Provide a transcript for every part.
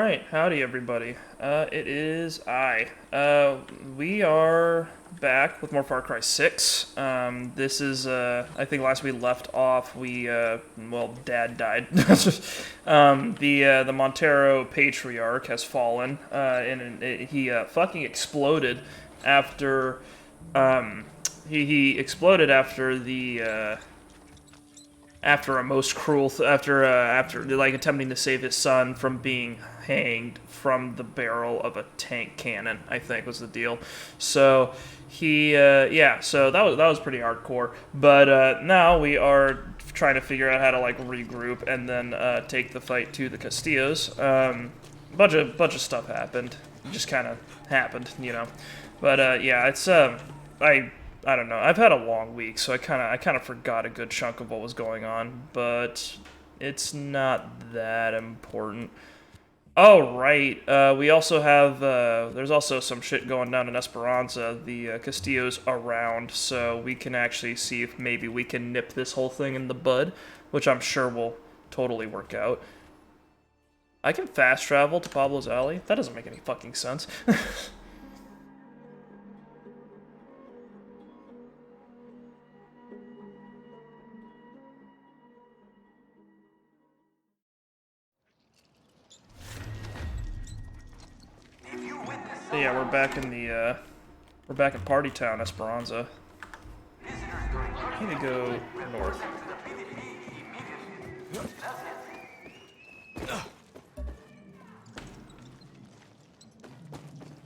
Alright, howdy everybody. It is I. We are back with more Far Cry 6. This is, I think last we left off, well, Dad died. The Montero Patriarch has fallen, and he fucking exploded after, he exploded after after a most cruel, after like attempting to save his son from being hanged from the barrel of a tank cannon, I think was the deal. So yeah, so that was pretty hardcore. But now we are trying to figure out how to like regroup and then take the fight to the Castillos. Bunch of stuff happened, just kind of happened, you know. But yeah, it's I don't know. I've had a long week, so I kind of forgot a good chunk of what was going on, but it's not that important. Oh, right. We also have, there's also some shit going down in Esperanza. The Castillo's around, so we can actually see if maybe we can nip this whole thing in the bud, which I'm sure will totally work out. I can fast travel to Pablo's Alley? That doesn't make any fucking sense. So yeah, we're back in Party Town, Esperanza. I need to go north.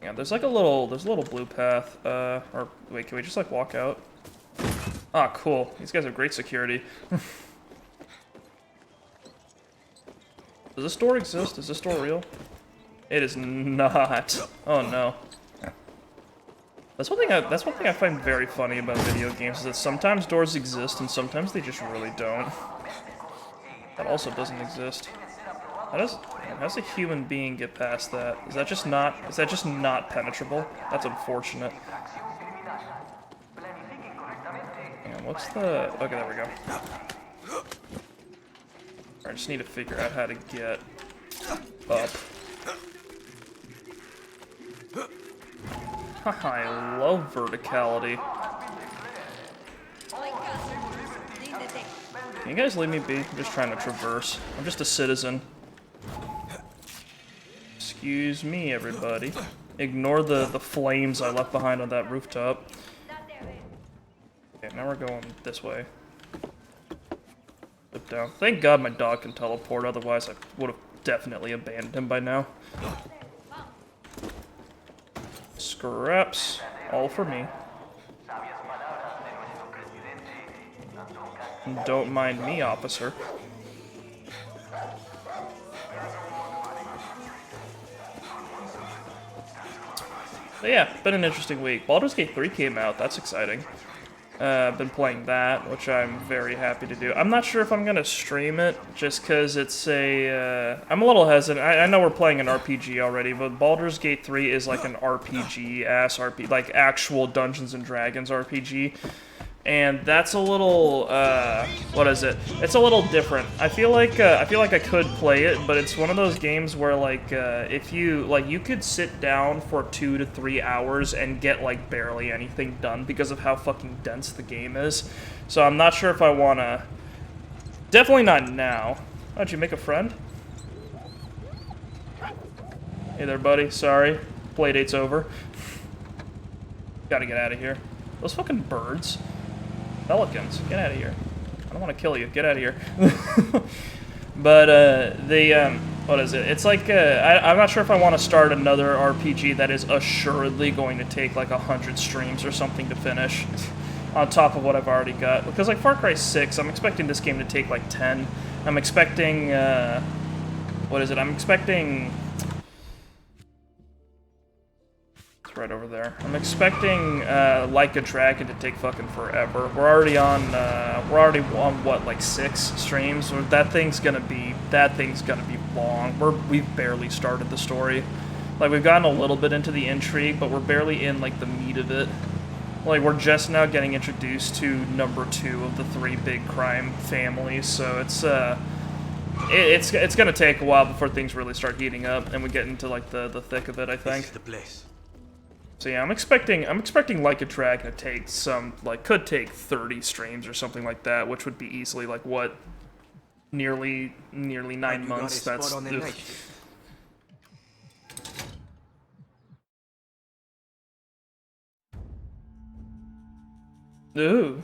Yeah, there's a little blue path, or wait, can we just like walk out? Ah, cool. These guys have great security. Does this door exist? Is this door real? It is not. Oh no. That's one thing I find very funny about video games is that sometimes doors exist and sometimes they just really don't. That also doesn't exist. How does a human being get past that? Is that just not penetrable? That's unfortunate. And what's the okay, there we go. I just need to figure out how to get up. Haha, I love verticality. Can you guys leave me be? I'm just trying to traverse. I'm just a citizen. Excuse me, everybody. Ignore the flames I left behind on that rooftop. Okay, now we're going this way. Flip down. Thank God my dog can teleport, otherwise I would have definitely abandoned him by now. Scraps. All for me. Don't mind me, officer. But yeah, been an interesting week. Baldur's Gate 3 came out. That's exciting. Been playing that, which I'm very happy to do. I'm not sure if I'm gonna stream it, just because it's a, I'm a little hesitant. I know we're playing an RPG already, but Baldur's Gate 3 is like an RPG-ass RPG, like actual Dungeons and Dragons RPG. And that's a little, what is it? It's a little different. I feel like I could play it, but it's one of those games where, like, if you, like, you could sit down for 2 to 3 hours and get, like, barely anything done because of how fucking dense the game is. So I'm not sure if I wanna... Definitely not now. Oh, did you make a friend? Hey there, buddy. Sorry. Playdate's over. Gotta get out of here. Those fucking birds. Pelicans, get out of here. I don't want to kill you. Get out of here. But, what is it? It's like, I'm not sure if I want to start another RPG that is assuredly going to take like 100 streams or something to finish on top of what I've already got. Because like Far Cry 6, I'm expecting this game to take like 10. I'm expecting, what is it? I'm expecting... right over there. I'm expecting Like a Dragon to take fucking forever. We're already on what, like 6 streams? That thing's gonna be long. We've barely started the story. Like, we've gotten a little bit into the intrigue, but we're barely in like the meat of it. Like, we're just now getting introduced to number 2 of the 3 big crime families, so it's It's gonna take a while before things really start heating up and we get into like the thick of it, I think. This is the place. So yeah, I'm expecting Like a Dragon to take could take 30 streams or something like that, which would be easily like what, nearly 9 months. That's ooh.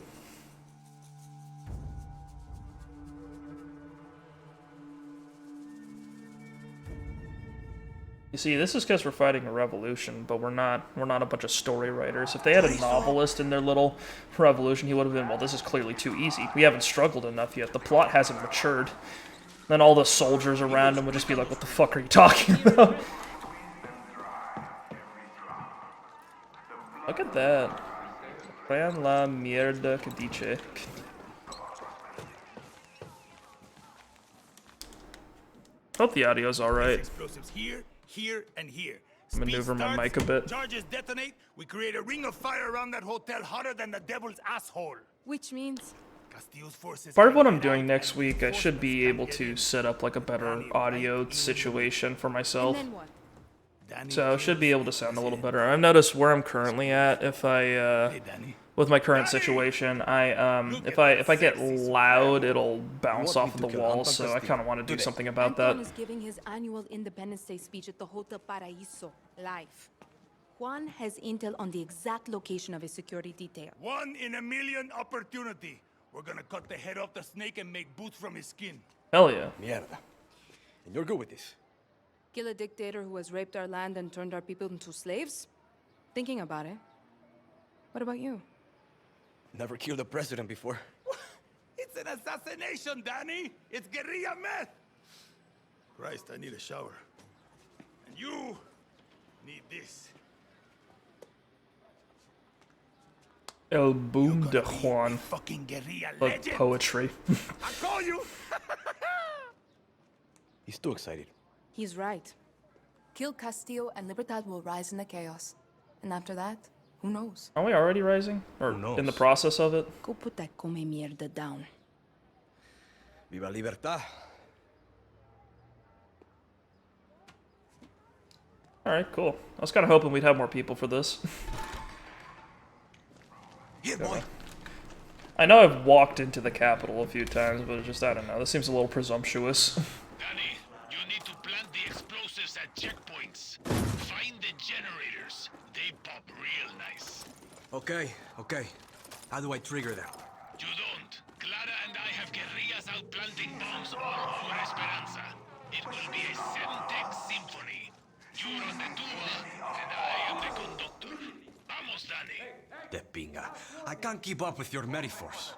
You see, this is because we're fighting a revolution, but we're not a bunch of story writers. If they had a novelist in their little revolution, he would have been, well, this is clearly too easy. We haven't struggled enough yet. The plot hasn't matured. Then all the soldiers around him would just be like, what the fuck are you talking about? Look at that. Vean la mierda que dice. Hope the audio's alright. Explosives here, here, and here. Maneuver my mic a bit. Charges detonate. We create a ring of fire around that hotel hotter than the devil's asshole. Which means Castillo's forces. Part of what I'm doing next week, I should be able to set up like a better audio situation for myself. and then what? So I should be able to sound a little better. I've noticed where I'm currently at. If I with my current situation, if I get loud, it'll bounce off of the walls. So I kind of want to do something about that. Anton is giving his annual Independence Day speech at the Hotel Paraíso live. Juan has intel on the exact location of his security detail. 1 in a million opportunity. We're gonna cut the head off the snake and make boots from his skin. Hell yeah. Mierda. And you're good with this? Kill a dictator who has raped our land and turned our people into slaves? Thinking about it. What about you? Never killed a president before. It's an assassination, Danny. It's guerrilla meth. Christ, I need a shower. And you need this. El Boom de Juan. Fucking guerrilla Like legend. poetry. I call you. He's too excited. He's right. Kill Castillo and Libertad will rise in the chaos. And after that, who knows? Are we already rising? Or in the process of it? Go put that come mierda down. Viva Libertad. Alright, cool. I was kind of hoping we'd have more people for this. Here, boy. I know I've walked into the Capitol a few times, but it's just, I don't know, this seems a little presumptuous. Danny, you need to plant the explosives at checkpoints. Find the generators. They pop real nice. Okay. How do I trigger them? You don't. Clara and I have guerrillas out planting bombs all over Esperanza. It will be a Semtex symphony. You're on the tuba, and I am the conductor. Vamos, Danny. De pinga. I can't keep up with your metaphors.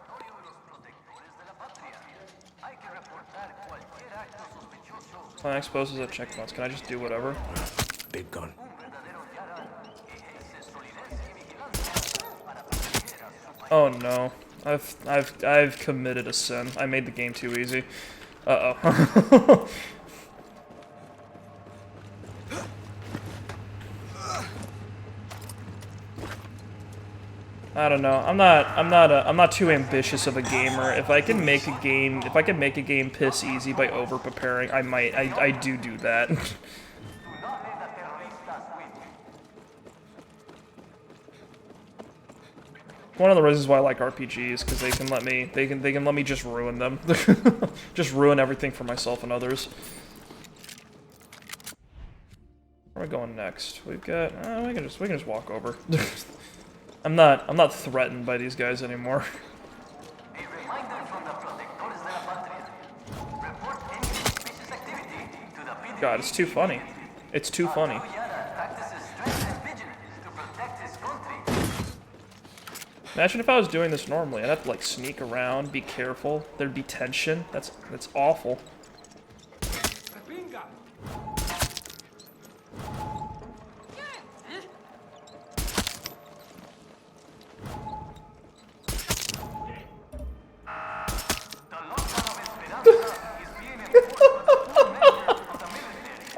Plant explosives at checkpoints. Can I just do whatever? Big gun. Oh no. I've committed a sin. I made the game too easy. Uh-oh. I don't know. I'm not too ambitious of a gamer. If I can make a game piss easy by over preparing, I do that. One of the reasons why I like RPGs because they can let me just ruin them. Just ruin everything for myself and others. Where are we going next? We've got we can just walk over. I'm not threatened by these guys anymore. God, it's too funny. It's too funny. Imagine if I was doing this normally. I'd have to like sneak around, be careful. There'd be tension. That's awful.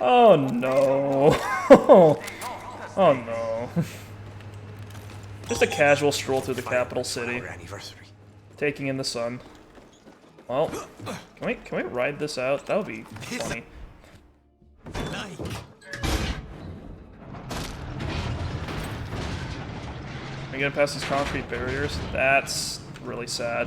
Oh no. Oh no. Just a casual stroll through the capital city. Taking in the sun. Well, can we ride this out? That would be funny. Like. We get past these concrete barriers. That's really sad.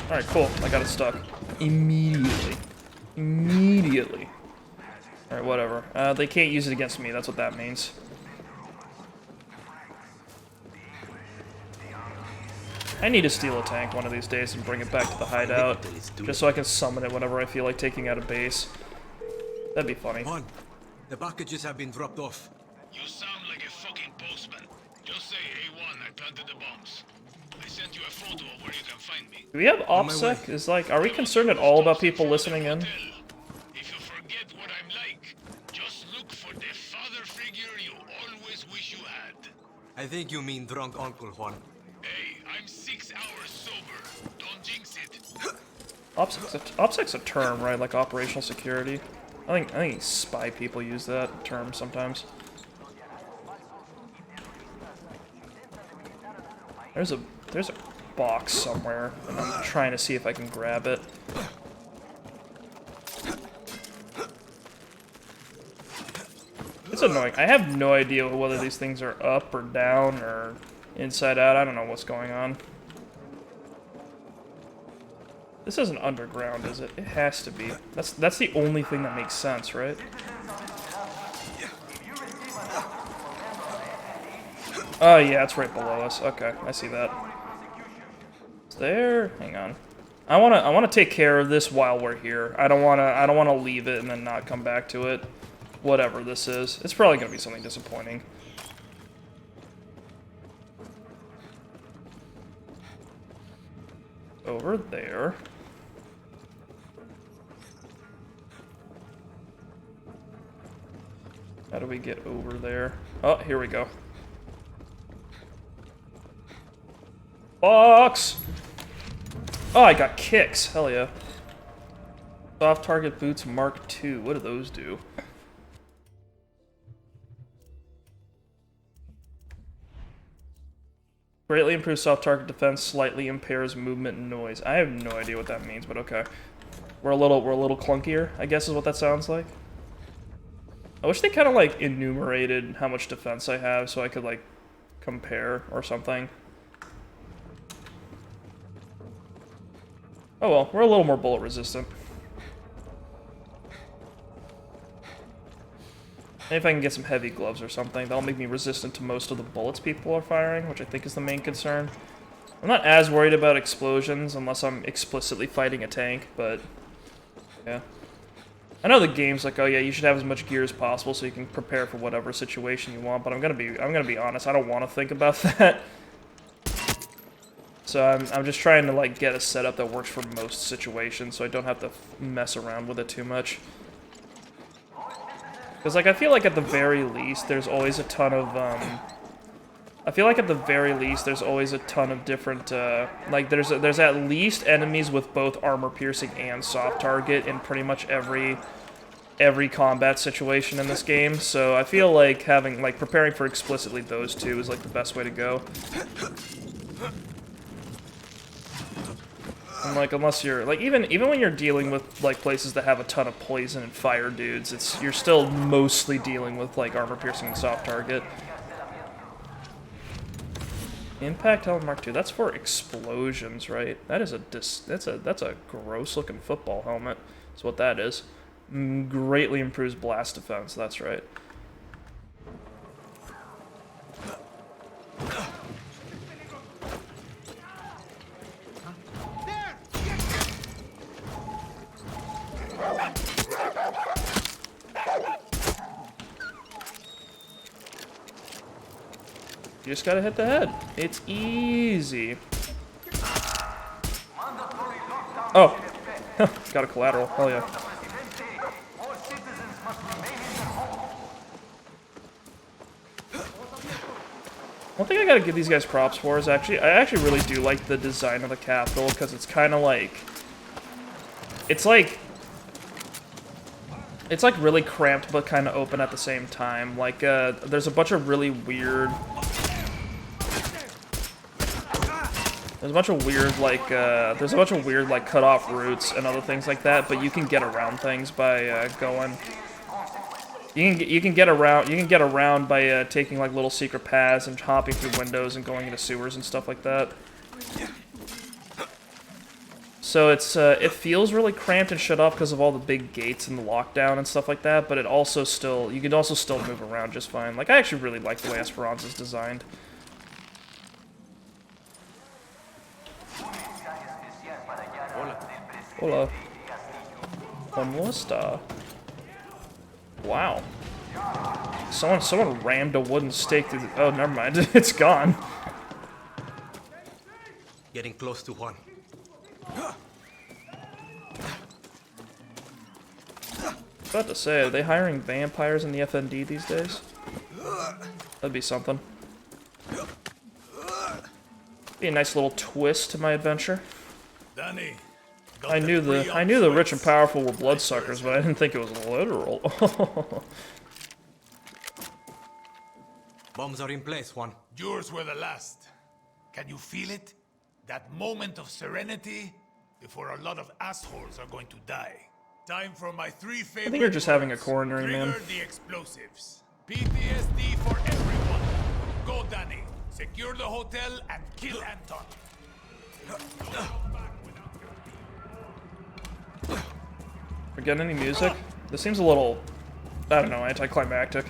Alright, cool. I got it stuck. Immediately. Immediately. Alright, whatever. They can't use it against me. That's what that means. I need to steal a tank one of these days and bring it back to the hideout. Just so I can summon it whenever I feel like taking out a base. That'd be funny. Juan, the packages have been dropped off. You sound like a fucking postman. Just say, A1, I planted the bombs. I sent you a photo of where you can find me. Do we have OPSEC? Is like, are we concerned at all about people listening in? If you forget what I'm like, just look for the father figure you always wish you had. I think you mean drunk Uncle Juan. Hey, I'm 6 hours sober. Don't jinx it. OPSEC's a term, right? Like operational security. I think spy people use that term sometimes. There's a box somewhere, and I'm trying to see if I can grab it. It's annoying. I have no idea whether these things are up or down or inside out. I don't know what's going on. This isn't underground, is it? It has to be. That's the only thing that makes sense, right? Oh yeah, it's right below us. Okay, I see that. It's there. Hang on. I wanna take care of this while we're here. I don't wanna leave it and then not come back to it. Whatever this is. It's probably gonna be something disappointing. Over there. How do we get over there? Oh, here we go. Box! Oh, I got kicks. Hell yeah. Soft target boots Mark II. What do those do? Greatly improves soft target defense, slightly impairs movement and noise. I have no idea what that means, but okay. We're a little clunkier, I guess is what that sounds like. I wish they kind of like enumerated how much defense I have so I could like compare or something. Oh well, we're a little more bullet resistant. Maybe if I can get some heavy gloves or something, that'll make me resistant to most of the bullets people are firing, which I think is the main concern. I'm not as worried about explosions unless I'm explicitly fighting a tank, but yeah. I know the game's like, oh yeah, you should have as much gear as possible so you can prepare for whatever situation you want, but I'm gonna be honest, I don't want to think about that. So I'm just trying to like get a setup that works for most situations, so I don't have to mess around with it too much. Because like I feel like at the very least, there's always a ton of I feel like at the very least, there's always a ton of different, like, there's at least enemies with both armor piercing and soft target in pretty much every combat situation in this game. So I feel like preparing for explicitly those two is, like, the best way to go. And, like, unless you're, like, even when you're dealing with, like, places that have a ton of poison and fire dudes, you're still mostly dealing with, like, armor piercing and soft target. Impact helmet Mark II. That's for explosions, right? That is that's a gross looking football helmet. That's what that is. Greatly improves blast defense. That's right. You just gotta hit the head. It's easy. Oh. Got a collateral. Hell yeah. One thing I gotta give these guys props for is I actually really do like the design of the Capitol, because it's kind of like... It's like really cramped but kind of open at the same time. Like, there's a bunch of really weird... There's a bunch of weird like cut off routes and other things like that, but you can get around things by going. You can get around by taking like little secret paths and hopping through windows and going into sewers and stuff like that. So it feels really cramped and shut off because of all the big gates and the lockdown and stuff like that, but you can also still move around just fine. Like, I actually really like the way Esperanza's designed. Hola. ¿Cómo está? Wow. Someone rammed a wooden stake through the... Oh, never mind. It's gone. Getting close to one. About to say, are they hiring vampires in the FND these days? That'd be something. Be a nice little twist to my adventure. Danny, I knew the rich and powerful were bloodsuckers, but I didn't think it was literal. Bombs are in place, Juan. Yours were the last. Can you feel it? That moment of serenity before a lot of assholes are going to die. Time for my three favorite. I think you're just having a words. coronary, man. Trigger the explosives. PTSD for everyone. Go, Danny. Secure the hotel and kill Anton. We're getting any music? This seems a little, I don't know, anticlimactic.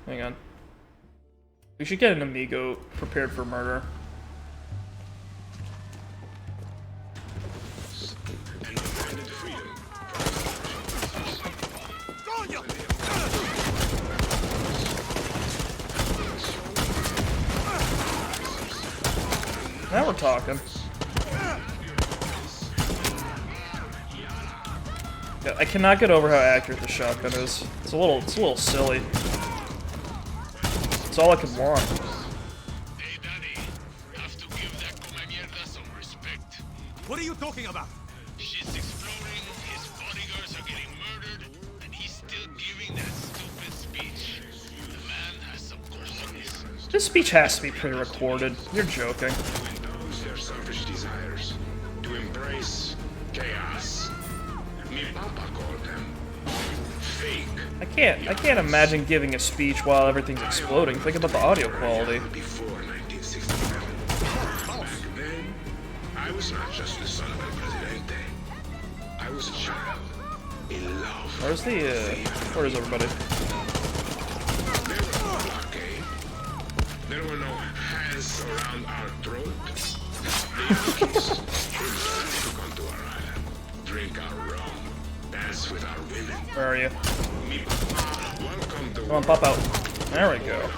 Hang on. We should get an amigo prepared for murder. Now we're talking. Yeah, I cannot get over how accurate the shotgun is. It's a little silly. It's all I could want. Hey, Danny, have to give that come mierda some respect. What are you talking about? Shit's exploding, his bodyguards are getting murdered, and he's still giving that stupid speech. The man has some cojones. This speech has to be pre-recorded. You're joking. Their selfish desires, to embrace chaos. Mi papa called them fake. I can't imagine giving a speech while everything's exploding. Think about the audio quality. Before 1967. Back then, I was not just the son of El Presidente. I was a child in love. Where's where is everybody? There was no blockade. There were no hands around our throat. The Yankees would come to our island, drink our rum, dance with our women. Where are you? Welcome to Come on, pop out. There we go.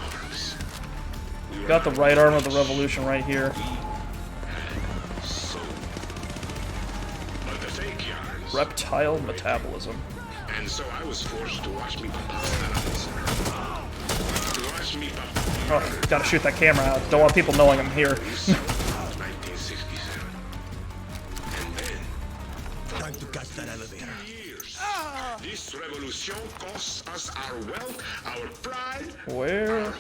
Got the right arm of the revolution right here. But the fake yarns. Reptile metabolism. And so I was forced to watch me papa. To watch me papa. Oh, gotta shoot that camera out. Don't want people knowing I'm here. 1967. And then, Time to catch that elevator. years. This revolution cost us our wealth, our pride, Where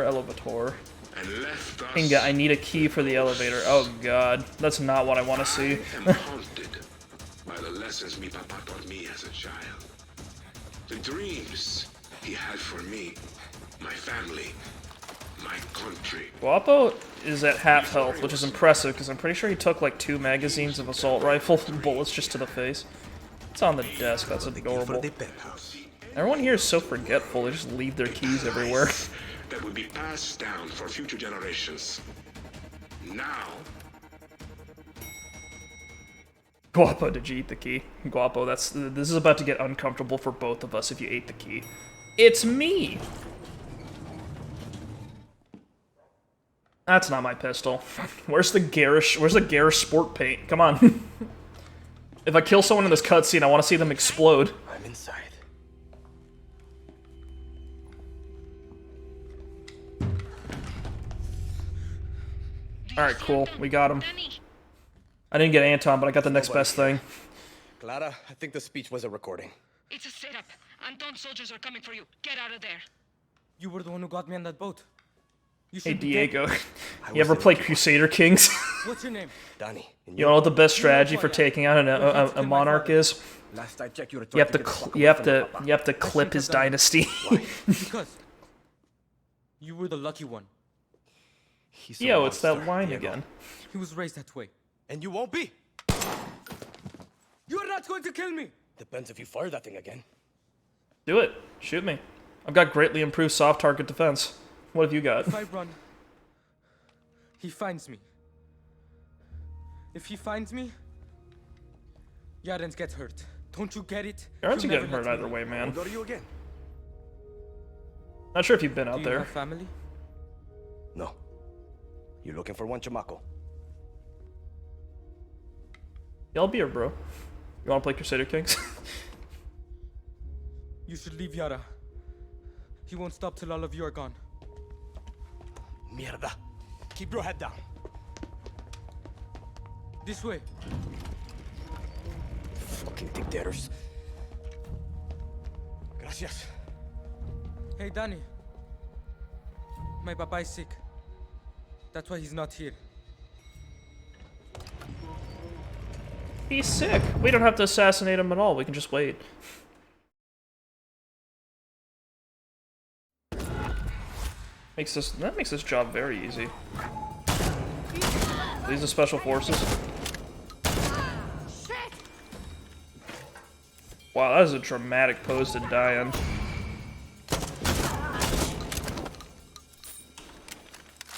elevator? and left us. Inga, I need a key for the elevator. Oh god, that's not what I want to see. I am haunted by the lessons me papa taught me as a child. The dreams he had for me, my family, my country. Guapo is at half health, which is impressive because I'm pretty sure he took like 2 magazines of assault rifle bullets just to the face. It's on the desk. That's adorable. The penthouse. Everyone here is so forgetful. They just leave their keys everywhere. That would be passed down for future generations. Now, Guapo, did you eat the key? Guapo, this is about to get uncomfortable for both of us if you ate the key. It's me! That's not my pistol. Where's the garish sport paint? Come on. If I kill someone in this cutscene, I want to see them explode. I'm inside. Alright, cool. We got him. I didn't get Anton, but I got the next best thing. Clara, I think the speech was a recording. It's a setup. Anton's soldiers are coming for you. Get out of there. You were the one who got me on that boat. You Hey should be dead. Diego, you ever play Crusader Kings? What's your name? Danny. You know what the best strategy for taking out a monarch is? Last I checked, you were You have to clip his dynasty. Because you were the lucky one. Yo, it's that line again. He was raised that way. And you won't be. You are not going to kill me. Depends if you fire that thing again. Do it. Shoot me. I've got greatly improved soft target defense. What have you got? If I run, he finds me. If he finds me, Yarens gets hurt. Don't you get it? Yarens are You'll getting never hurt let me either way, win. man. Go to you again. Not sure if you've been Do out you there. have family? No. You looking for one, chamaco? Yeah, I'll be here, bro. You wanna play Crusader Kings? You should leave Yara. He won't stop till all of you are gone. Mierda. Keep your head down. This way. Fucking dictators. Gracias. Hey, Danny. My papa is sick. That's why he's not here. He's sick. We don't have to assassinate him at all. We can just wait. That makes this job very easy. These are special forces. Wow, that is a dramatic pose to die in.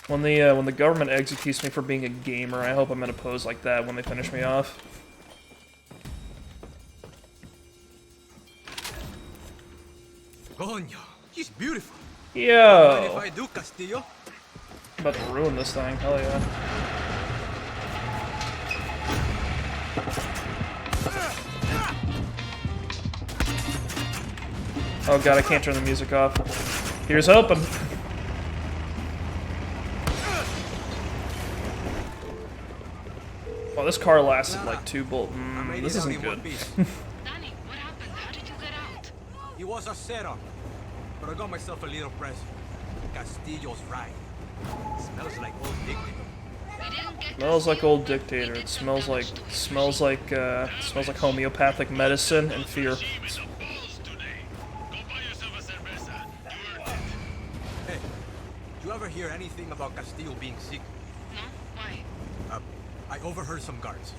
When the government executes me for being a gamer, I hope I'm in a pose like that when they finish me off. Coño, he's beautiful. Mind if Yo! I do, Castillo? I'm about to ruin this thing, hell yeah. Oh god, I can't turn the music off. Here's hoping. Oh, this car lasted like 2 bullets. This isn't good. Danny, what happened? How did you get out? He was a setup, but I got myself a little present. Castillo's right. Smells like old dictator. We didn't get Smells like Castillo. old dictator. It smells like homeopathic medicine and fear. Balls today. Go buy yourself a cerveza. You earned it. Hey, did you ever hear anything about Castillo being sick? No? Why? I overheard some guards.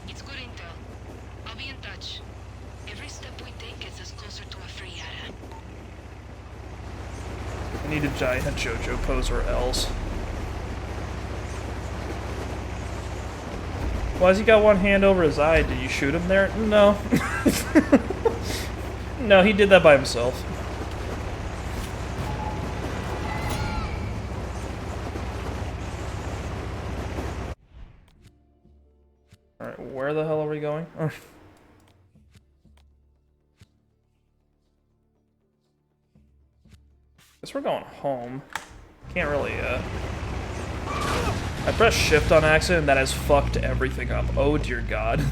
It's good intel. I'll be in touch. Every step we take gets us closer to a free Yara. I need a giant JoJo pose or else. Why has he got one hand over his eye? Did you shoot him there? No. No, he did that by himself. Alright, where the hell are we going? Guess we're going home. Can't really, I pressed shift on accident and that has fucked everything up. Oh dear god.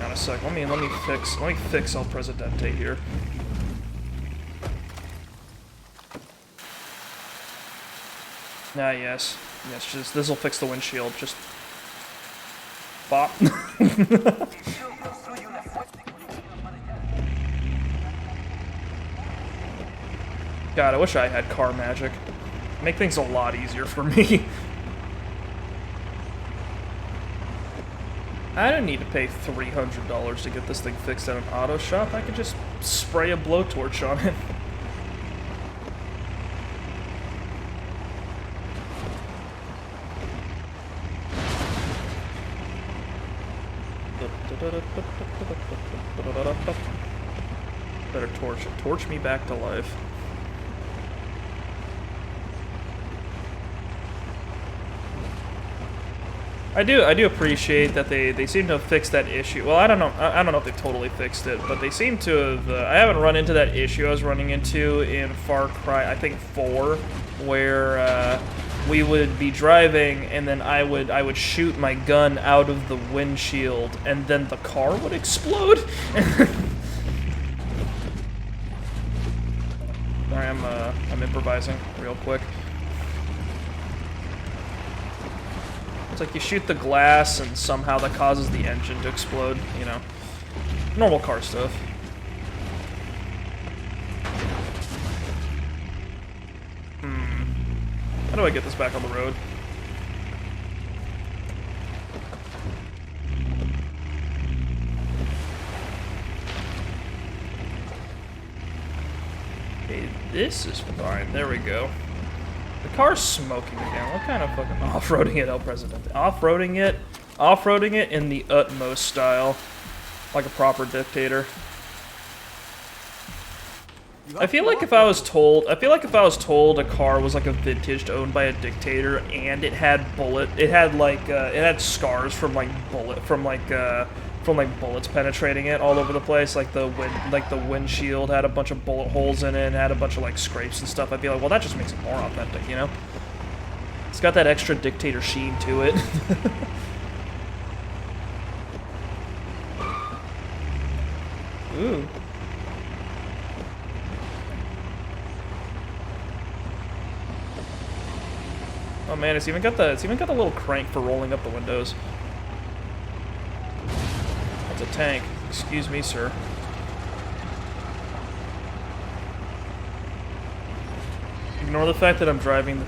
Got a sec. Let me fix El Presidente here. Ah, yes. Yes, just this'll fix the windshield. Just bop. God, I wish I had car magic. Make things a lot easier for me. I don't need to pay $300 to get this thing fixed at an auto shop. I could just spray a blowtorch on it. Better torch me back to life. I do appreciate that they seem to have fixed that issue. Well, I don't know if they totally fixed it, but they seem to have. I haven't run into that issue I was running into in Far Cry, I think 4, where we would be driving, and then I would shoot my gun out of the windshield, and then the car would explode. Sorry, I'm improvising real quick. It's like you shoot the glass, and somehow that causes the engine to explode. You know, normal car stuff. How do I get this back on the road? Okay, this is fine. There we go. The car's smoking again. What kind of fucking off-roading it, El Presidente? Off-roading it in the utmost style, like a proper dictator. I feel like if I was told a car was like a vintage owned by a dictator and it had scars from bullets penetrating it all over the place, like the windshield had a bunch of bullet holes in it and had a bunch of like scrapes and stuff, I'd be like, well, that just makes it more authentic, you know? It's got that extra dictator sheen to it. Ooh. Oh man, it's even got the little crank for rolling up the windows. That's a tank. Excuse me, sir. Ignore the fact that I'm driving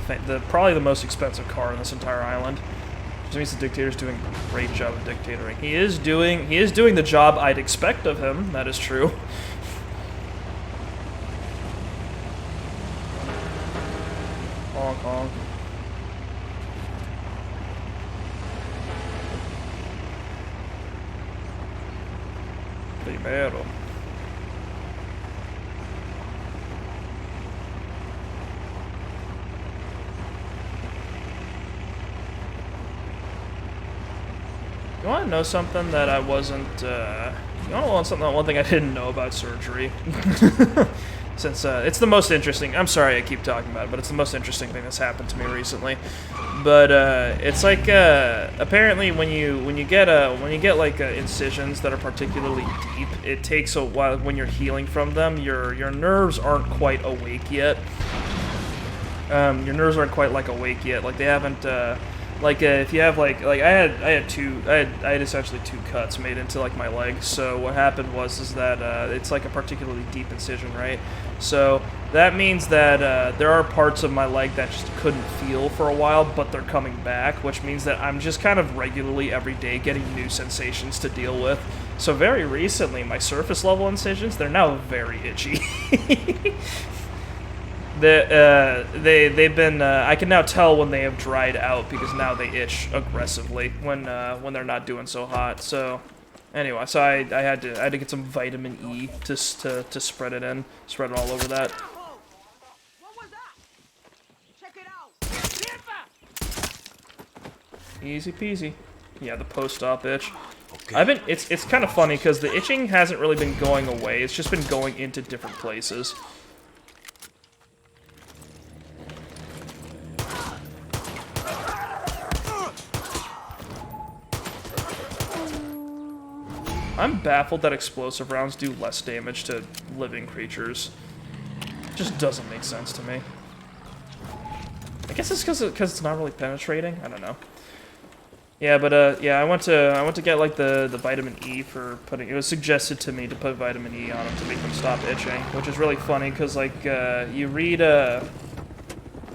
probably the most expensive car in this entire island. Which means the dictator's doing a great job of dictatoring. He is doing the job I'd expect of him. That is true. Honk honk. Primero. You want to know something that I wasn't, you want to know one thing I didn't know about surgery? Since, it's the most interesting, I'm sorry I keep talking about it, but it's the most interesting thing that's happened to me recently. But, it's like, apparently when you get like, incisions that are particularly deep, it takes a while, when you're healing from them, your nerves aren't quite awake yet. Your nerves aren't quite, like, awake yet, like, they haven't, if you have I had essentially 2 cuts made into like my leg. So what happened was that it's like a particularly deep incision, right? So that means that there are parts of my leg that just couldn't feel for a while, but they're coming back, which means that I'm just kind of regularly every day getting new sensations to deal with. So very recently, my surface level incisions, they're now very itchy. They've been. I can now tell when they have dried out because now they itch aggressively when they're not doing so hot. So, anyway, so I had to get some vitamin E to spread it all over that. What was that? Check it out. Easy peasy. Yeah, the post-op itch. Okay. It's kind of funny because the itching hasn't really been going away. It's just been going into different places. I'm baffled that explosive rounds do less damage to living creatures. It just doesn't make sense to me. I guess it's because it's not really penetrating. I don't know. Yeah, but yeah, I went to get like the vitamin E for putting. It was suggested to me to put vitamin E on them to make them stop itching, which is really funny because like you read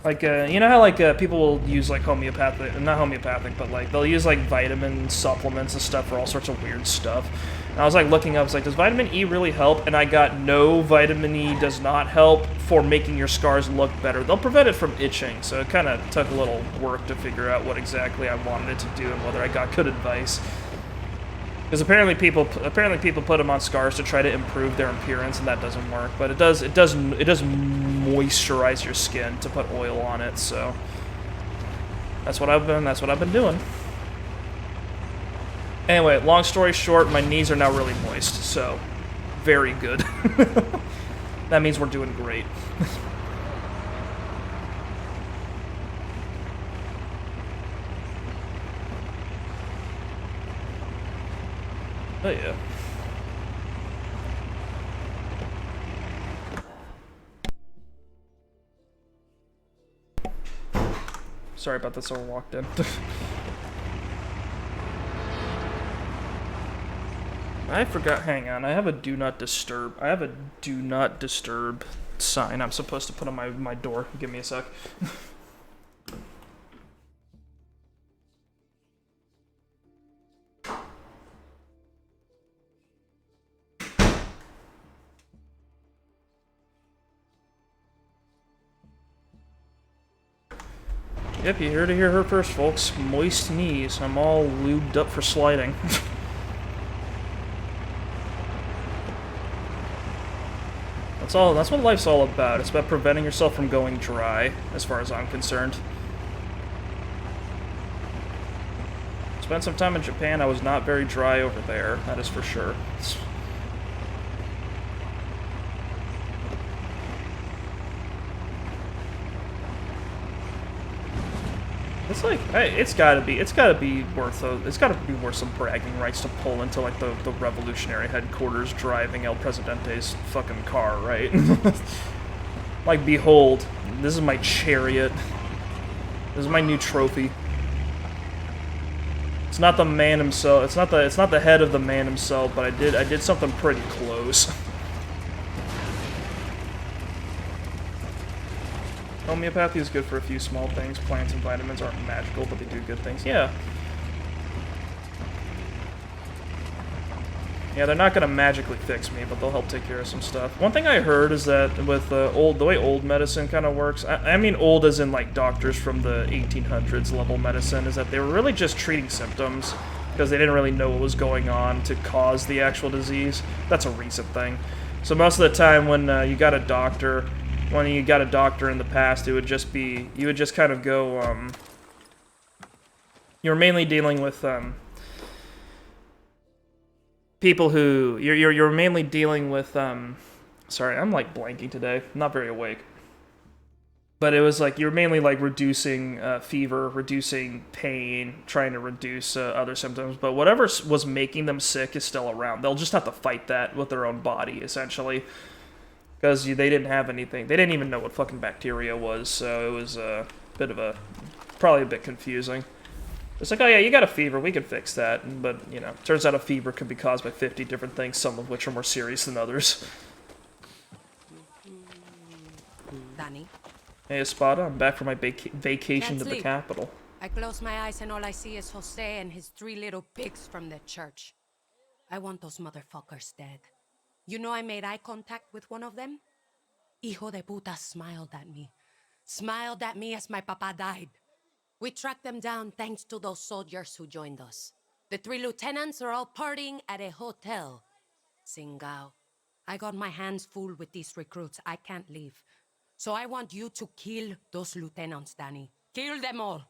you know how like people will use like not homeopathic, but like they'll use like vitamin supplements and stuff for all sorts of weird stuff. And I was like looking up, I was like, does vitamin E really help? And I got no, vitamin E does not help for making your scars look better. They'll prevent it from itching, so it kind of took a little work to figure out what exactly I wanted it to do and whether I got good advice. Because apparently people put them on scars to try to improve their appearance, and that doesn't work. But it does moisturize your skin to put oil on it. So that's what I've been doing. Anyway, long story short, my knees are now really moist. So very good. That means we're doing great. Oh yeah. Sorry about that, someone walked in. I forgot, hang on, I have a do not disturb. I have a do not disturb sign I'm supposed to put on my door. Give me a sec. Yep, you heard it here first, folks. Moist knees. I'm all lubed up for sliding. That's what life's all about. It's about preventing yourself from going dry, as far as I'm concerned. Spent some time in Japan. I was not very dry over there, that is for sure. It's like, hey, it's gotta be worth some bragging rights to pull into like the revolutionary headquarters driving El Presidente's fucking car, right? Like, behold, this is my chariot. This is my new trophy. It's not the man himself. It's not the head of the man himself, but I did something pretty close. Homeopathy is good for a few small things. Plants and vitamins aren't magical, but they do good things. Yeah. Yeah, they're not gonna magically fix me, but they'll help take care of some stuff. One thing I heard is that with the way old medicine kind of works, I mean old as in like doctors from the 1800s level medicine, is that they were really just treating symptoms because they didn't really know what was going on to cause the actual disease. That's a recent thing. So most of the time when you got a doctor in the past, it would just be, you would just kind of go, you were mainly dealing with, people who, you're mainly dealing with, sorry, I'm like blanking today, I'm not very awake. But it was like, you're mainly like reducing fever, reducing pain, trying to reduce other symptoms, but whatever was making them sick is still around. They'll just have to fight that with their own body, essentially. Because they didn't have anything. They didn't even know what fucking bacteria was, so it was a bit of a... probably a bit confusing. It's like, oh yeah, you got a fever, we can fix that. But, you know, turns out a fever could be caused by 50 different things, some of which are more serious than others. Danny? Hey, Espada, I'm back from my vacation to the capital. I close my eyes and all I see is Jose and his 3 little pigs from the church. I want those motherfuckers dead. You know I made eye contact with one of them? Hijo de puta smiled at me. Smiled at me as my papa died. We tracked them down thanks to those soldiers who joined us. The 3 lieutenants are all partying at a hotel. Singao. I got my hands full with these recruits. I can't leave. So I want you to kill those lieutenants, Danny. Kill them all.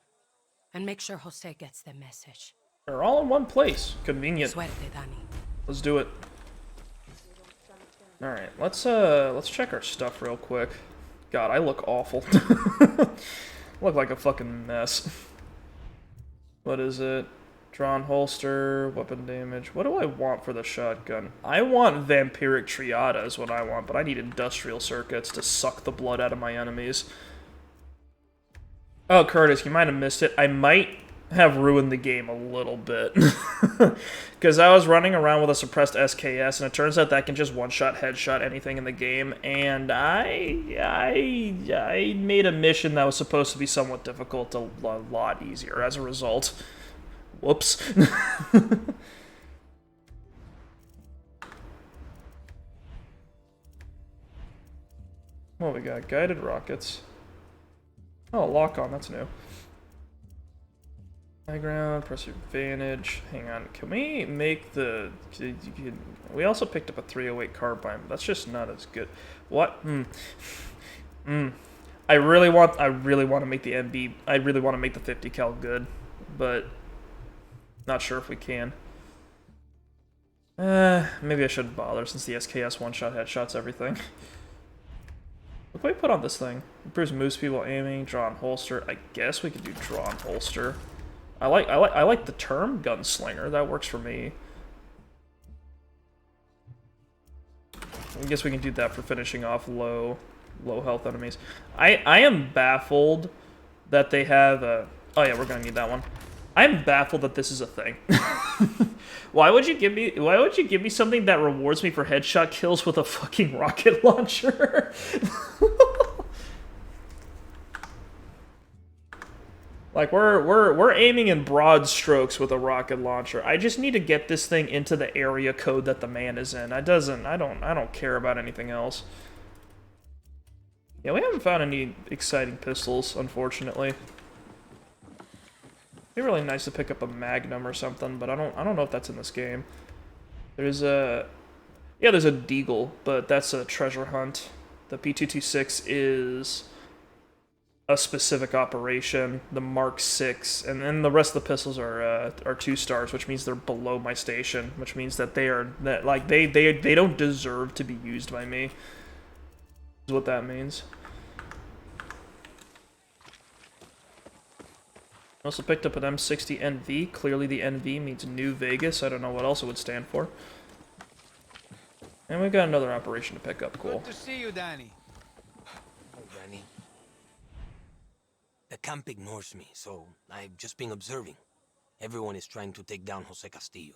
And make sure Jose gets the message. They're all in one place. Convenient. Suerte, Danny. Let's do it. Alright, let's check our stuff real quick. God, I look awful. Look like a fucking mess. What is it? Drawn holster, weapon damage. What do I want for the shotgun? I want vampiric triada is what I want, but I need industrial circuits to suck the blood out of my enemies. Oh, Curtis, you might have missed it. I might have ruined the game a little bit. Because I was running around with a suppressed SKS, and it turns out that can just one-shot, headshot anything in the game, and I made a mission that was supposed to be somewhat difficult a lot easier as a result. Whoops. What we got? Guided rockets. Oh, lock-on, that's new. High ground, press your advantage. Hang on, can we make the... we also picked up a 308 carbine, but that's just not as good. What? I really want to make the MB... I really want to make the 50 cal good, but... not sure if we can. Maybe I shouldn't bother since the SKS one-shot headshots everything. What can we put on this thing? Improves move speed while aiming, drawn holster. I guess we could do drawn holster. I like the term gunslinger. That works for me. I guess we can do that for finishing off low health enemies. I am baffled that they have a... Oh yeah, we're gonna need that one. I'm baffled that this is a thing. Why would you give me something that rewards me for headshot kills with a fucking rocket launcher? Like we're aiming in broad strokes with a rocket launcher. I just need to get this thing into the area code that the man is in. I don't care about anything else. Yeah, we haven't found any exciting pistols, unfortunately. It'd be really nice to pick up a Magnum or something, but I don't know if that's in this game. There's a Deagle, but that's a treasure hunt. The P226 is a specific operation, the Mark 6, and then the rest of the pistols are 2 stars, which means they're below my station, which means that they don't deserve to be used by me. Is what that means. I also picked up an M60 NV. Clearly the NV means New Vegas. I don't know what else it would stand for. And we got another operation to pick up. Cool. Good to see you, Danny. Oh, Danny. The camp ignores me, so I've just been observing. Everyone is trying to take down Jose Castillo.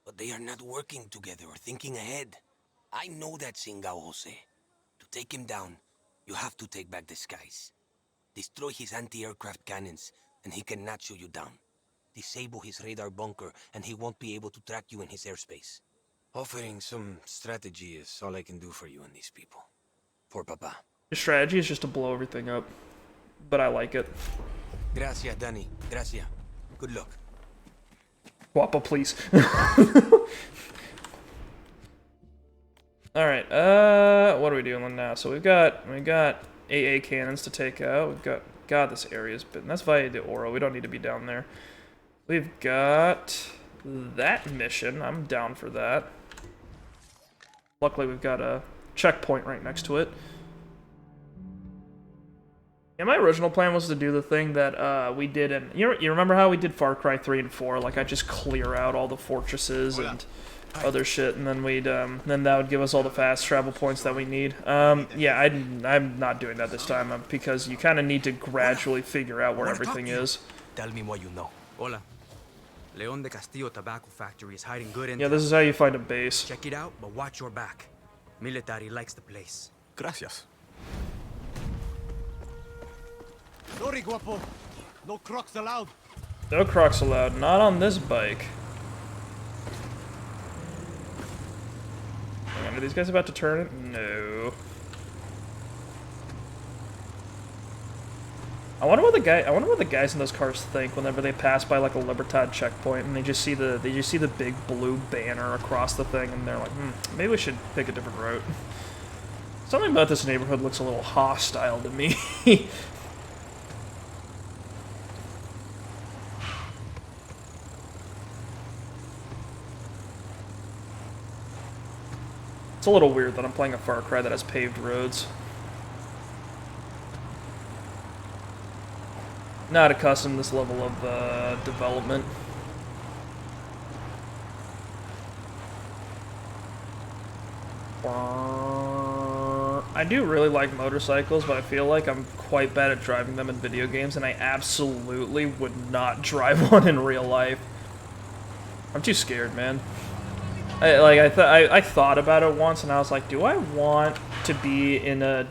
But they are not working together or thinking ahead. I know that Singao Jose. To take him down, you have to take back the skies. Destroy his anti-aircraft cannons, and he cannot shoot you down. Disable his radar bunker, and he won't be able to track you in his airspace. Offering some strategy is all I can do for you and these people. For Papa. Your strategy is just to blow everything up. But I like it. Gracias, Danny. Gracias. Good luck. Guapo, please. Alright, what are we doing now? So we got AA cannons to take out. We've got... God, this area's been... That's Valle de Oro. We don't need to be down there. We've got that mission. I'm down for that. Luckily, we've got a checkpoint right next to it. Yeah, my original plan was to do the thing that we did in... You remember how we did Far Cry 3 and 4? Like, I just clear out all the fortresses and other shit, and then then that would give us all the fast travel points that we need. Yeah, I'm not doing that this time, because you kind of need to gradually figure out where everything is. Tell me what you know. Hola. Leon de Castillo Tobacco Factory is hiding good intel. Yeah, this is how you find a base. Check it out, but watch your back. Military likes the place. Gracias. Sorry, guapo. No crocs allowed. No crocs allowed. Not on this bike. Hang on, are these guys about to turn it? No. I wonder what the guys in those cars think whenever they pass by like a Libertad checkpoint and they just see the big blue banner across the thing and they're like, maybe we should pick a different route. Something about this neighborhood looks a little hostile to me. It's a little weird that I'm playing a Far Cry that has paved roads. Not accustomed to this level of development. I do really like motorcycles, but I feel like I'm quite bad at driving them in video games, and I absolutely would not drive one in real life. I'm too scared, man. I thought about it once, and I was like, do I want to be in a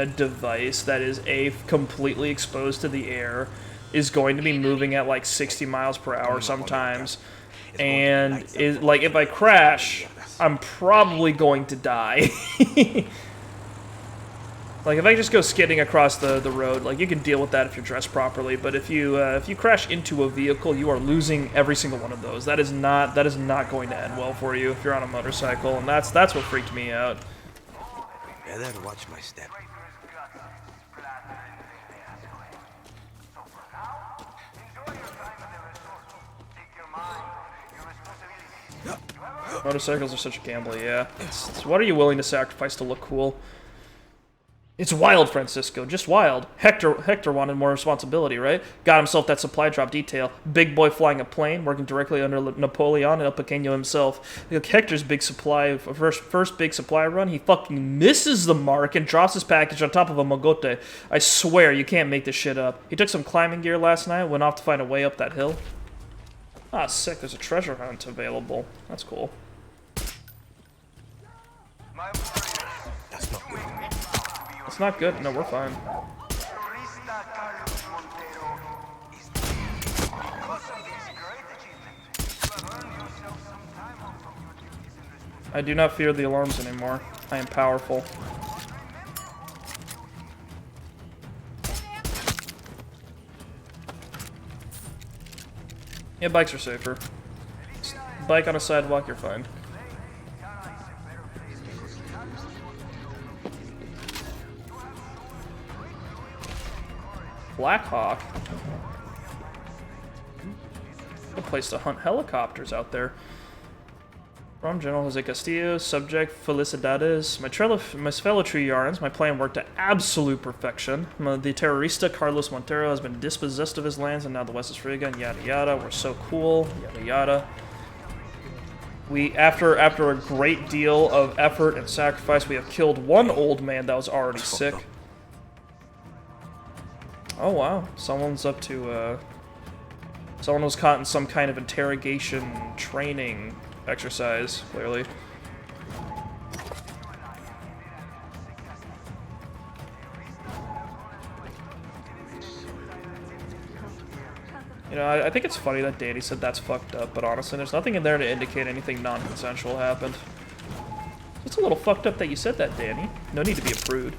device that is completely exposed to the air, is going to be moving at like 60 miles per hour sometimes, and is like if I crash, I'm probably going to die. Like if I just go skidding across the road, like you can deal with that if you're dressed properly. But if you crash into a vehicle, you are losing every single one of those. That is not going to end well for you if you're on a motorcycle, and that's what freaked me out. Better watch my step. Motorcycles are such a gamble, yeah. It's what are you willing to sacrifice to look cool? It's wild, Francisco. Just wild. Hector wanted more responsibility, right? Got himself that supply drop detail. Big boy flying a plane, working directly under Napoleon and El Pequeño himself. Look, Hector's big supply, first big supply run, he fucking misses the mark and drops his package on top of a mogote. I swear, you can't make this shit up. He took some climbing gear last night, went off to find a way up that hill. Ah, sick. There's a treasure hunt available. That's cool. That's not good. It's not good. No, we're fine. I do not fear the alarms anymore. I am powerful. Yeah, bikes are safer. Bike on a sidewalk, you're fine. Blackhawk. Good place to hunt helicopters out there. From General Jose Castillo, subject Felicidades. My fellow True Yarns, my plan worked to absolute perfection. The terrorista Carlos Montero has been dispossessed of his lands, and now the West is free again. Yada yada. We're so cool. Yada yada. We, after a great deal of effort and sacrifice, we have killed one old man that was already sick. Oh wow, someone's up to, someone was caught in some kind of interrogation training exercise, clearly. You know, I think it's funny that Danny said that's fucked up, but honestly, there's nothing in there to indicate anything non-consensual happened. It's a little fucked up that you said that, Danny. No need to be a prude.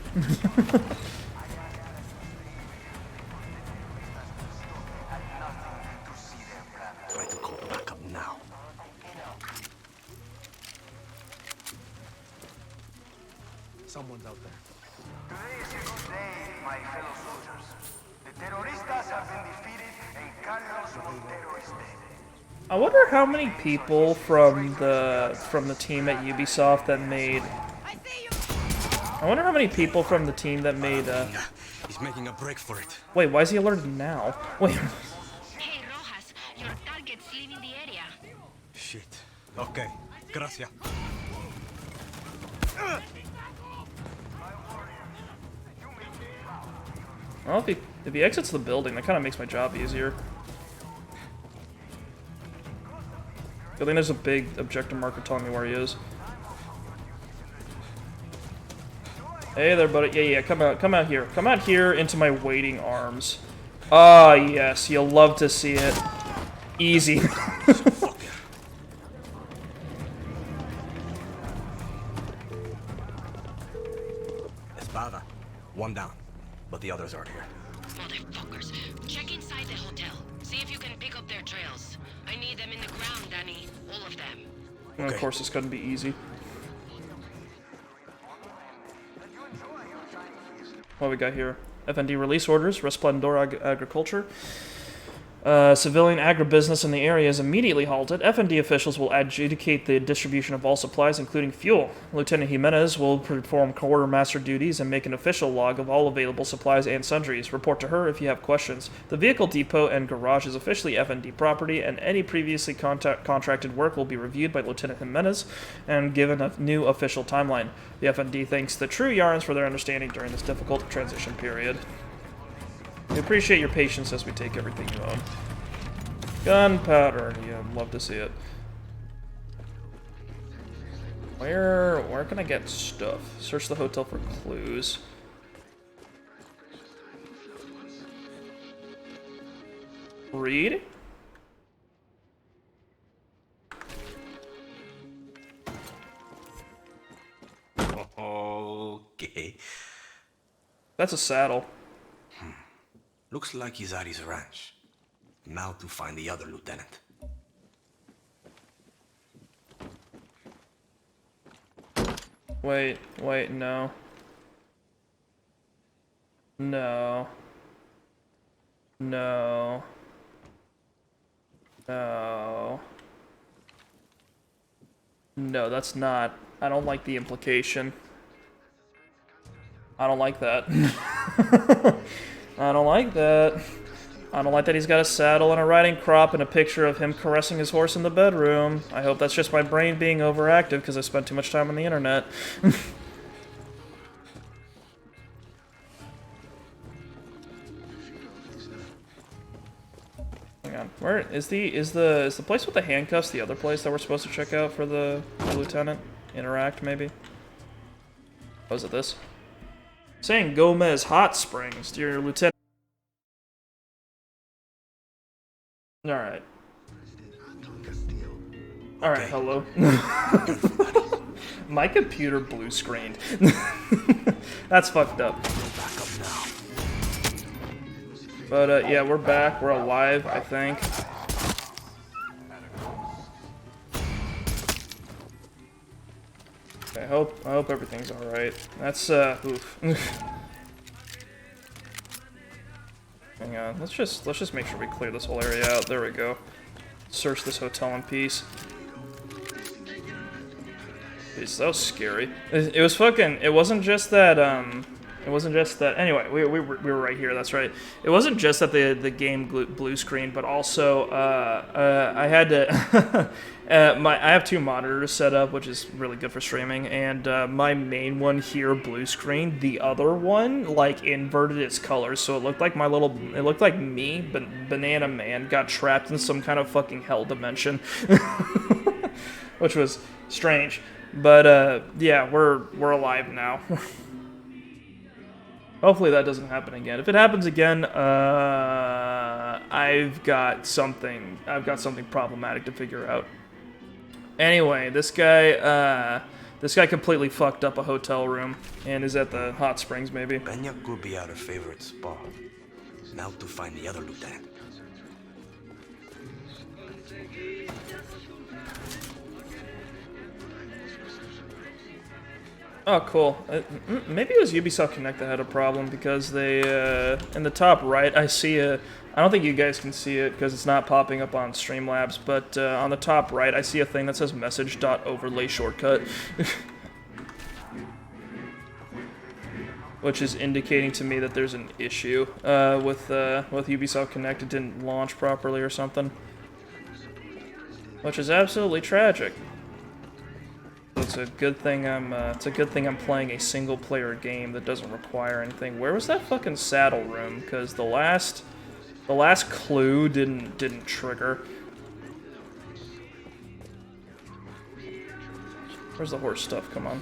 Someone's out there. Today is a good day, my fellow soldiers. The terroristas have been defeated and Carlos Montero is dead. I wonder how many people from the team at Ubisoft that made. I wonder how many people from the team that made. He's making a break for it. Wait, why is he alerted now? Wait. Hey, Rojas, your target's leaving the area. Shit. Okay. Gracias. Well, if he exits the building, that kind of makes my job easier. I think there's a big objective marker telling me where he is. Hey there, buddy. Yeah, come out here. Come out here into my waiting arms. Ah, yes, you'll love to see it. Easy. Espada. One down. But the others aren't here. Motherfuckers. Check inside the hotel. See if you can pick up their trails. I need them in the ground, Danny. All of them. And of course, this couldn't be easy. What we got here? FND release orders. Resplendor Agriculture. Civilian agribusiness in the area is immediately halted. FND officials will adjudicate the distribution of all supplies, including fuel. Lieutenant Jimenez will perform quartermaster duties and make an official log of all available supplies and sundries. Report to her if you have questions. The vehicle depot and garage is officially FND property, and any previously contracted work will be reviewed by Lieutenant Jimenez and given a new official timeline. The FND thanks the True Yarns for their understanding during this difficult transition period. We appreciate your patience as we take everything you own. Gunpowder. Yeah, I'd love to see it. Where can I get stuff? Search the hotel for clues. Read? Okay. That's a saddle. Looks like he's at his ranch. Now to find the other lieutenant. Wait, no. No. No. No. No, that's not. I don't like the implication. I don't like that. I don't like that. I don't like that he's got a saddle and a riding crop and a picture of him caressing his horse in the bedroom. I hope that's just my brain being overactive because I spent too much time on the internet. Hang on. Where is the place with the handcuffs the other place that we're supposed to check out for the lieutenant? Interact, maybe? Oh, is it this? Saying Gomez Hot Springs, dear lieutenant. Alright. Alright, hello. My computer blue screened. That's fucked up. But yeah, we're back. We're alive, I think. Okay, I hope everything's alright. That's oof. Hang on, let's just make sure we clear this whole area out. There we go. Search this hotel in peace. Jeez, that was scary. It was fucking. It wasn't just that. It wasn't just that. Anyway, we were right here. That's right. It wasn't just that the game blue screen, but also I had to. I have two monitors set up, which is really good for streaming, and my main one here blue screen. The other one like inverted its colors, so it looked like it looked like me, but Banana Man got trapped in some kind of fucking hell dimension, which was strange. But yeah, we're alive now. Hopefully that doesn't happen again. If it happens again, I've got something problematic to figure out. Anyway, this guy completely fucked up a hotel room and is at the hot springs, maybe. Peña could be our favorite spot. Now to find the other lieutenant. Oh, cool. Maybe it was Ubisoft Connect that had a problem because they, in the top right, I see I don't think you guys can see it because it's not popping up on Streamlabs, but on the top right, I see a thing that says message.overlay shortcut. Which is indicating to me that there's an issue with Ubisoft Connect. It didn't launch properly or something. Which is absolutely tragic. It's a good thing I'm playing a single-player game that doesn't require anything. Where was that fucking saddle room? Because the last clue didn't trigger. Where's the horse stuff? Come on.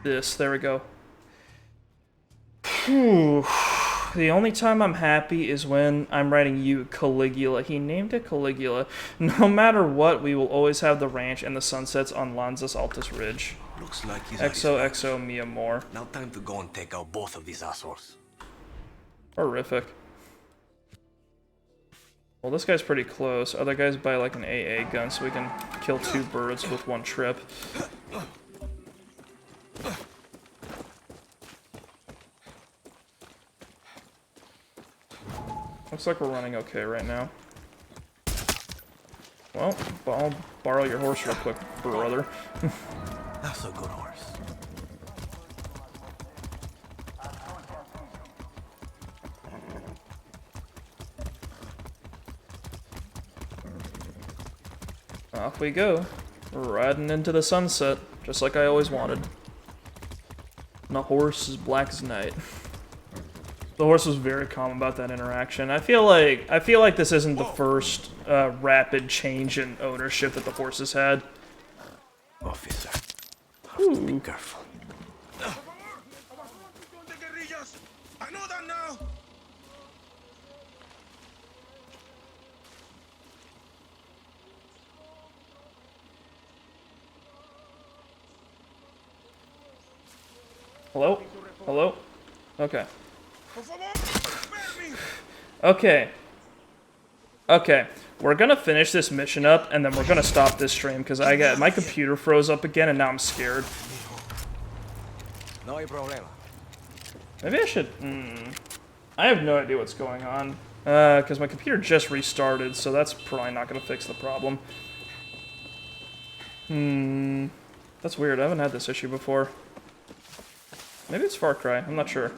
There we go. Whew. The only time I'm happy is when I'm writing you Caligula. He named it Caligula. No matter what, we will always have the ranch and the sunsets on Lanzas Altus Ridge. Looks like he's XOXO mi amor. Now time to go and take out both of these assholes. Horrific. Well, this guy's pretty close. Other guys buy like an AA gun so we can kill two birds with one trip. Looks like we're running okay right now. Well, I'll borrow your horse real quick, brother. That's a good horse. Off we go. Riding into the sunset, just like I always wanted. And the horse is black as night. The horse was very calm about that interaction. I feel like this isn't the first rapid change in ownership that the horse has had. Officer, have to be careful. I know that now. Hello? Hello? Okay. Okay. Okay. We're gonna finish this mission up, and then we're gonna stop this stream, because my computer froze up again, and now I'm scared. No hay problema. Maybe I should... I have no idea what's going on. Because my computer just restarted, so that's probably not gonna fix the problem. That's weird. I haven't had this issue before. Maybe it's Far Cry. I'm not sure.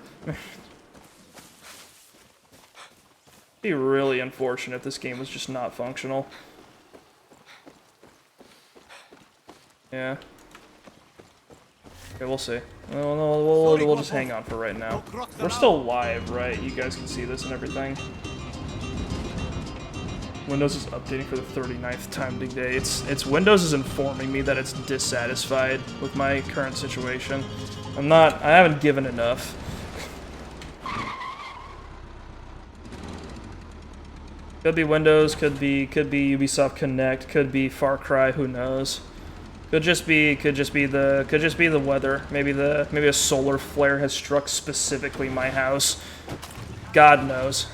Be really unfortunate if this game was just not functional. Yeah. Okay, we'll see. We'll just hang on for right now. We're still live, right? You guys can see this and everything. Windows is updating for the 39th time today. It's Windows is informing me that it's dissatisfied with my current situation. I haven't given enough. Could be Windows, could be Ubisoft Connect, could be Far Cry, who knows. Could just be the weather. Maybe a solar flare has struck specifically my house. God knows.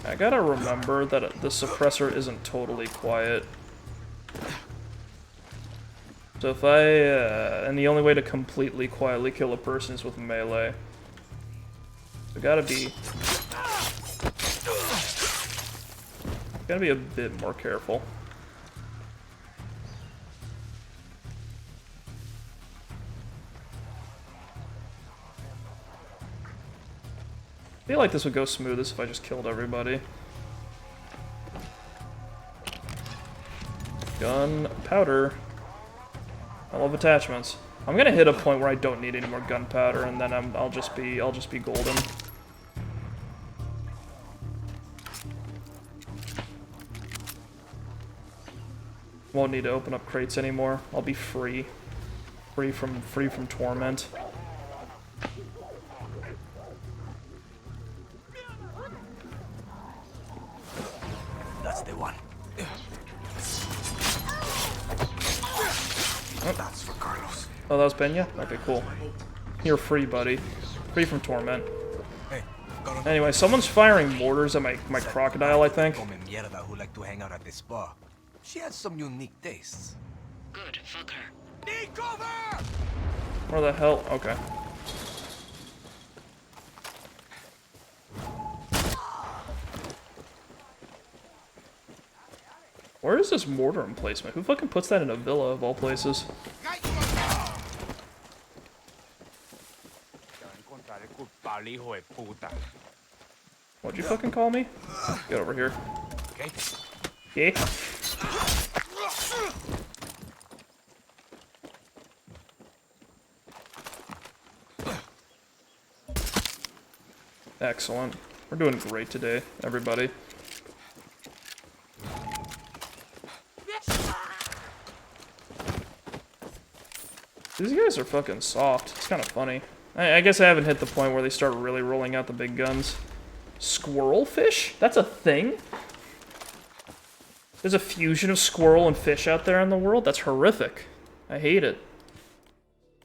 I gotta remember that the suppressor isn't totally quiet. So if and the only way to completely quietly kill a person is with melee. So gotta be a bit more careful. I feel like this would go smoothest if I just killed everybody. Gunpowder. I love attachments. I'm gonna hit a point where I don't need any more gunpowder, and then I'll just be golden. Won't need to open up crates anymore. I'll be free from torment. That's the one. That's for Carlos. Oh, that was Pena? Okay, cool. You're free, buddy. Free from torment. Anyway, someone's firing mortars at my crocodile, I think. Who like to hang out at the spa. She has some unique tastes. Good, fuck her. Need cover! Where the hell? Okay. Where is this mortar emplacement? Who fucking puts that in a villa of all places? What'd you fucking call me? Get over here. Okay. Excellent. We're doing great today, everybody. These guys are fucking soft. It's kind of funny. I guess I haven't hit the point where they start really rolling out the big guns. Squirrel fish? That's a thing? There's a fusion of squirrel and fish out there in the world? That's horrific. I hate it.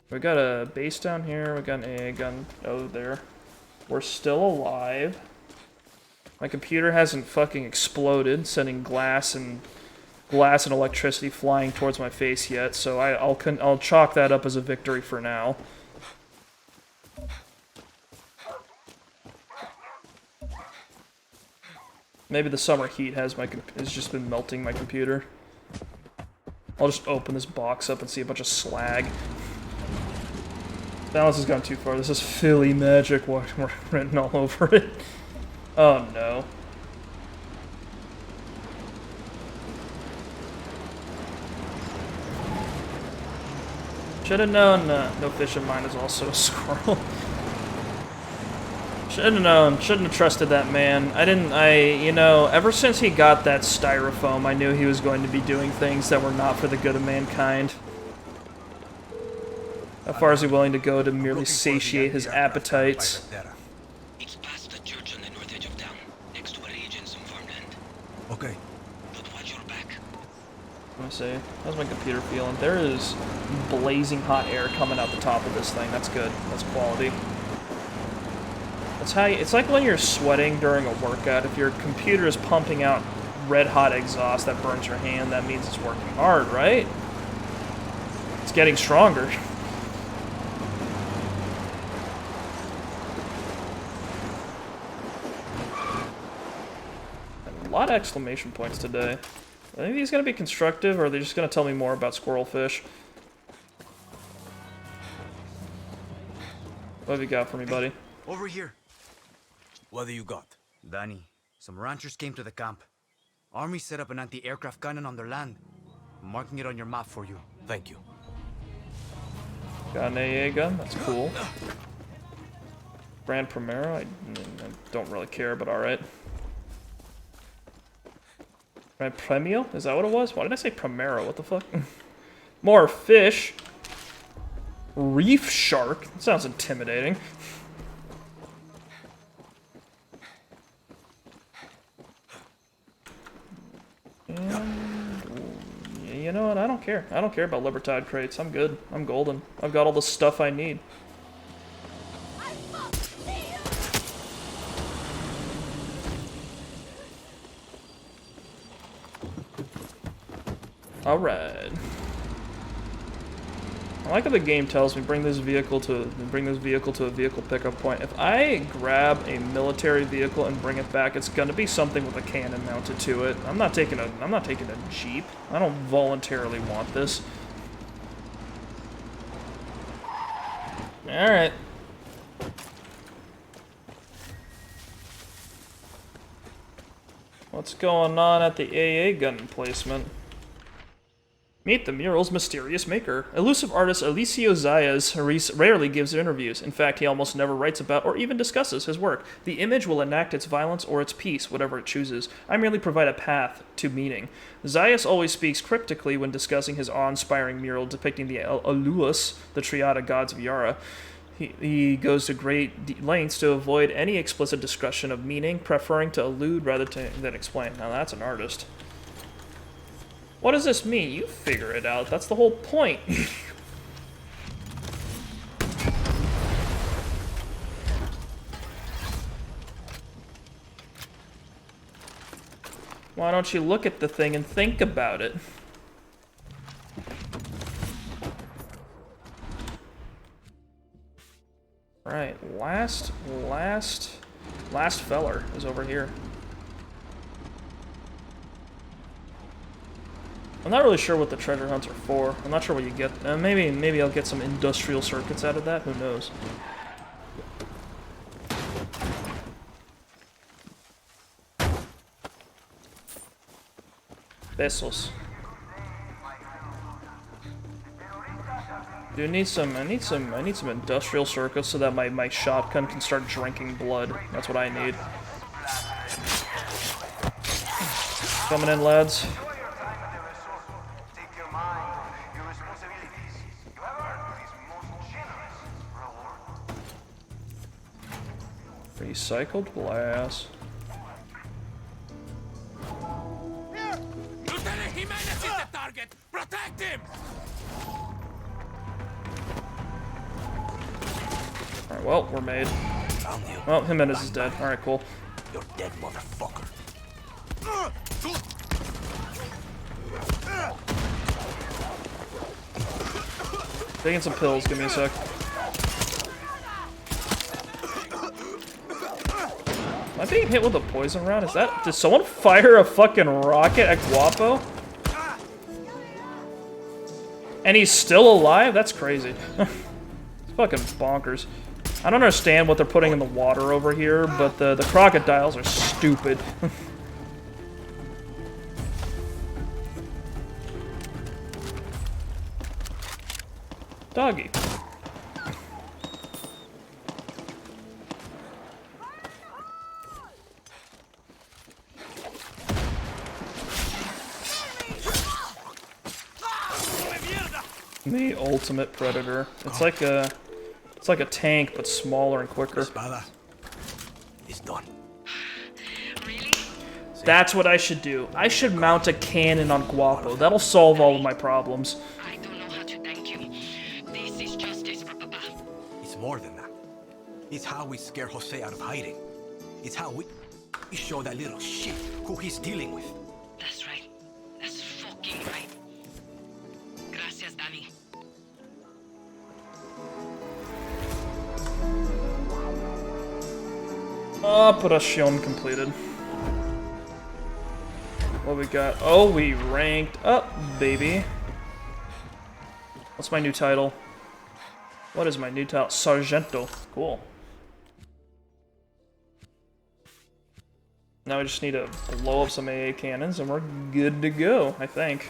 We got a base down here. We got an AA gun over there. We're still alive. My computer hasn't fucking exploded, sending glass and electricity flying towards my face yet, so I'll chalk that up as a victory for now. Maybe the summer heat has just been melting my computer. I'll just open this box up and see a bunch of slag. Balance has gone too far. This is Philly magic written all over it. Oh no. Should have known no fish in mine is also a squirrel. Should have known. Shouldn't have trusted that man. You know, ever since he got that styrofoam, I knew he was going to be doing things that were not for the good of mankind. How far is he willing to go to merely satiate his appetites? It's past the church on the north edge of town, next to a ridge and some farmland. Okay. But watch your back. Let me see. How's my computer feeling? There is blazing hot air coming out the top of this thing. That's good. That's quality. That's how it's like when you're sweating during a workout. If your computer is pumping out red hot exhaust that burns your hand, that means it's working hard, right? It's getting stronger. A lot of exclamation points today. I think he's gonna be constructive, or are they just gonna tell me more about squirrelfish? What have you got for me, buddy? Over here. What do you got? Danny, some ranchers came to the camp. Army set up an anti-aircraft cannon on their land. I'm marking it on your map for you. Thank you. Got an AA gun, that's cool. Brand Primero, I don't really care, but alright. Brand Premio? Is that what it was? Why did I say Primero? What the fuck? More fish. Reef shark? That sounds intimidating. And, you know what? I don't care. I don't care about Libertad crates. I'm good. I'm golden. I've got all the stuff I need. Alright. I like how the game tells me bring this vehicle to a vehicle pickup point. If I grab a military vehicle and bring it back, it's gonna be something with a cannon mounted to it. I'm not taking a Jeep. I don't voluntarily want this. Alright. What's going on at the AA gun emplacement? Meet the mural's mysterious maker. Elusive artist Alicio Zayas rarely gives interviews. In fact, he almost never writes about or even discusses his work. The image will enact its violence or its peace, whatever it chooses. I merely provide a path to meaning. Zayas always speaks cryptically when discussing his awe-inspiring mural depicting the Aluas, the Triada gods of Yara. He goes to great lengths to avoid any explicit discussion of meaning, preferring to allude rather than explain. Now that's an artist. What does this mean? You figure it out. That's the whole point. Why don't you look at the thing and think about it? Right, last feller is over here. I'm not really sure what the treasure hunts are for. I'm not sure what you get. Maybe I'll get some industrial circuits out of that. Who knows? Pesos. Dude, I need some industrial circuits so that my shotgun can start drinking blood. That's what I need. Coming in, lads. Recycled glass. Here! Lieutenant Jimenez is the target! Protect him! Alright, well, we're made. Well, Jimenez is dead. Alright, cool. You're dead, motherfucker. Taking some pills, give me a sec. Am I being hit with a poison round? Is that... Did someone fire a fucking rocket at Guapo? And he's still alive? That's crazy. It's fucking bonkers. I don't understand what they're putting in the water over here, but the crocodiles are stupid. Doggy. The ultimate predator. It's like a tank, but smaller and quicker. Espada is done. Really? That's what I should do. I should mount a cannon on Guapo. That'll solve all of my problems. I don't know how to thank you. This is justice for Papa. It's more than that. It's how we scare Jose out of hiding. It's how we show that little shit who he's dealing with. That's right. That's fucking right. Gracias, Danny. Operation completed. What we got? Oh, we ranked up, baby. What's my new title? What is my new title? Sargento. Cool. Now we just need to blow up some AA cannons and we're good to go, I think.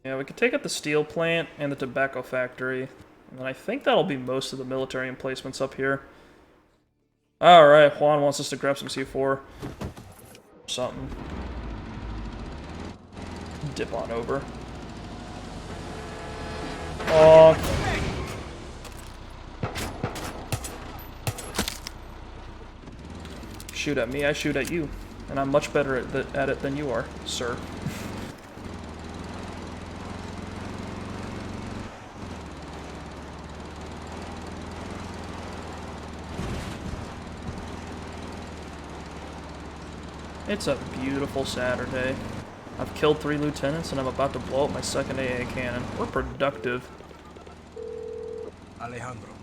Yeah, we could take out the steel plant and the tobacco factory. And then I think that'll be most of the military emplacements up here. Alright, Juan wants us to grab some C4. Something. Dip on over. Oh. Shoot at me, I shoot at you. And I'm much better at it than you are, sir. It's a beautiful Saturday. I've killed 3 lieutenants and I'm about to blow up my second AA cannon. We're productive. Alejandro,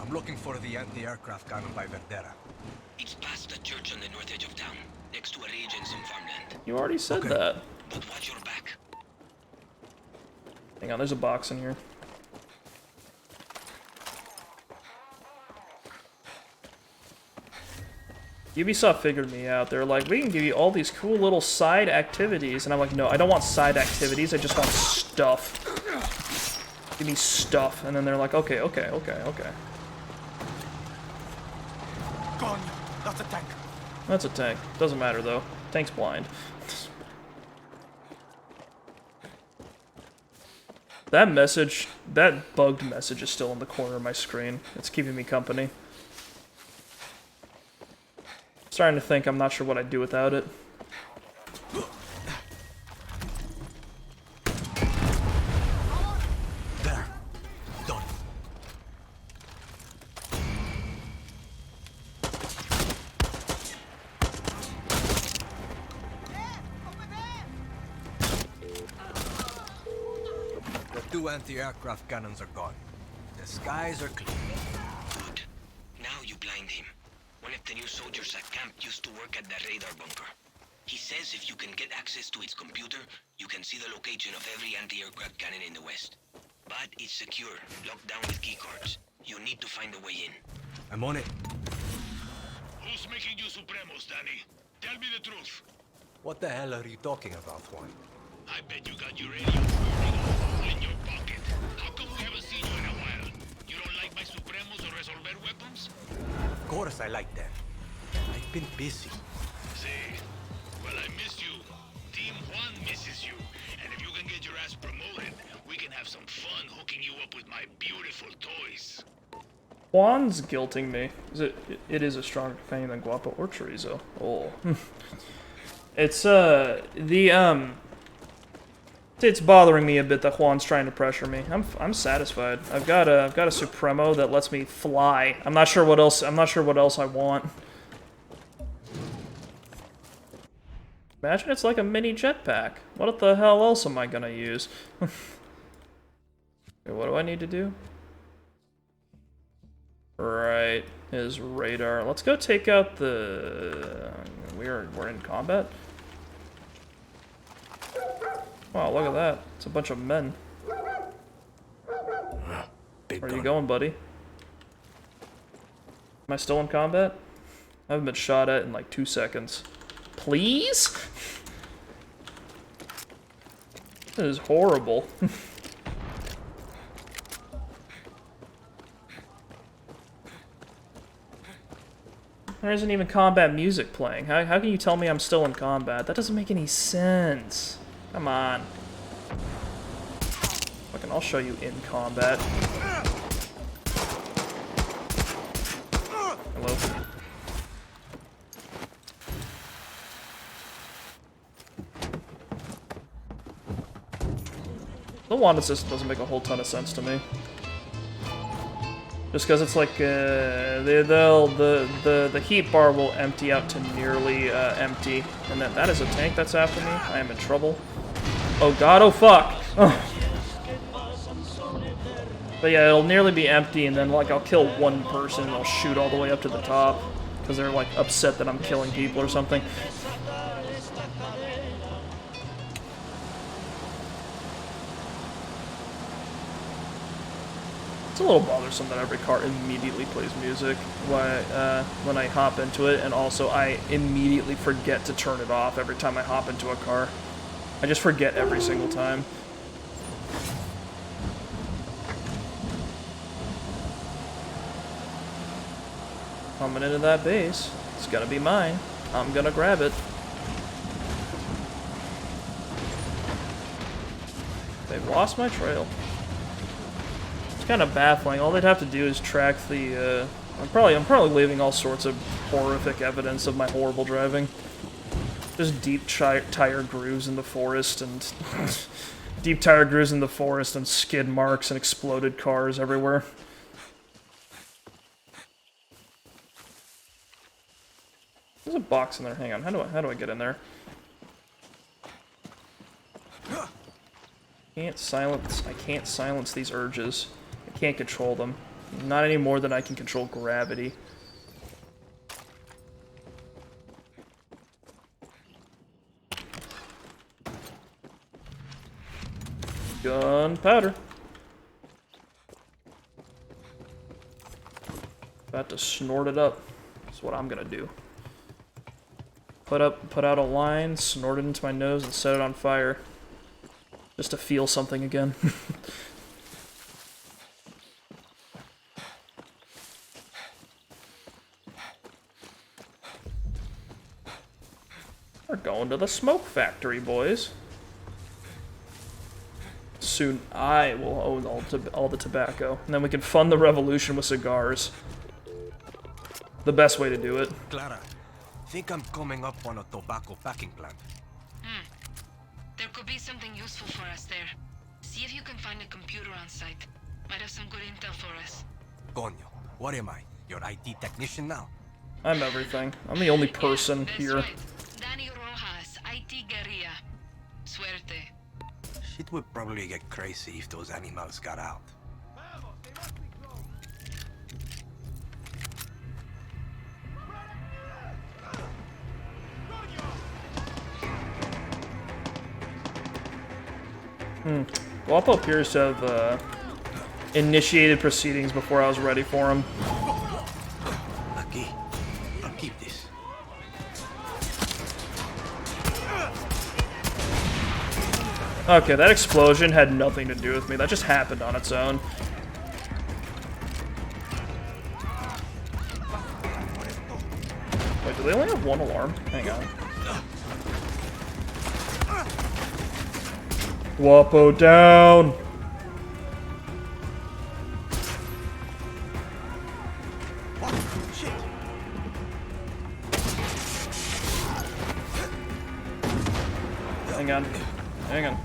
I'm looking for the anti-aircraft cannon by Verdera. It's past the church on the north edge of town, next to a ridge and some farmland. You already said that. But watch your back. Hang on, there's a box in here. Ubisoft figured me out. They're like, we can give you all these cool little side activities. And I'm like, no, I don't want side activities. I just want stuff. Give me stuff. And then they're like, okay. Gone. That's a tank. That's a tank. Doesn't matter, though. Tank's blind. That message, that bugged message is still in the corner of my screen. It's keeping me company. Starting to think I'm not sure what I'd do without it. There. Done. The 2 anti-aircraft cannons are gone. The skies are clear. Good. Now you blind him. One of the new soldiers at camp used to work at the radar bunker. He says if you can get access to its computer, you can see the location of every anti-aircraft cannon in the west. But it's secure, locked down with keycards. You need to find a way in. I'm on it. Who's making you Supremos, Danny? Tell me the truth. What the hell are you talking about, Juan? I bet you got uranium burning a hole in your pocket. How come we haven't seen you in a while? You don't like my Supremos or Resolver weapons? Of course I like them. I've been busy. See? Well, I miss you. Team Juan misses you. And if you can get your ass promoted, we can have some fun hooking you up with my beautiful toys. Juan's guilting me. It is a stronger companion than Guapo or Chorizo. Oh. It's bothering me a bit that Juan's trying to pressure me. I'm satisfied. I've got a Supremo that lets me fly. I'm not sure what else I want. Imagine it's like a mini jetpack. What the hell else am I gonna use? Okay, what do I need to do? Right, is radar. Let's go take out the... We're in combat? Wow, look at that. It's a bunch of men. Where are you going, buddy? Am I still in combat? I haven't been shot at in like 2 seconds. Please? This is horrible. There isn't even combat music playing. How can you tell me I'm still in combat? That doesn't make any sense. Come on. Fucking, I'll show you in combat. Hello. The Wanda system doesn't make a whole ton of sense to me. Just because it's like the heat bar will empty out to nearly empty, and that is a tank that's after me. I am in trouble. Oh god! Oh fuck! Oh. But yeah, it'll nearly be empty, and then like I'll kill one person, and I'll shoot all the way up to the top because they're like upset that I'm killing people or something. It's a little bothersome that every car immediately plays music when I hop into it, and also I immediately forget to turn it off every time I hop into a car. I just forget every single time. Coming into that base. It's gonna be mine. I'm gonna grab it. They've lost my trail. It's kind of baffling. All they'd have to do is track the, I'm probably leaving all sorts of horrific evidence of my horrible driving. Just deep tire grooves in the forest and deep tire grooves in the forest and skid marks and exploded cars everywhere. There's a box in there. Hang on. How do I get in there? I can't silence these urges. I can't control them. Not any more than I can control gravity. Gunpowder. About to snort it up. That's what I'm gonna do. Put out a line, snort it into my nose, and set it on fire. Just to feel something again. We're going to the smoke factory, boys. Soon I will own all the tobacco, and then we can fund the revolution with cigars. The best way to do it. Clara, think I'm coming up on a tobacco packing plant. There could be something useful for us there. See if you can find a computer on site. Might have some good intel for us. Coño, what am I? Your IT technician now? I'm everything. I'm the only person here. Right. Danny Rojas, IT guerrilla. Suerte. Shit would probably get crazy if those animals got out. Guapo appears to have initiated proceedings before I was ready for him. Lucky. I'll keep this. Okay, that explosion had nothing to do with me. That just happened on its own. Wait, do they only have one alarm? Hang on. Guapo down! Hang on. Hang on.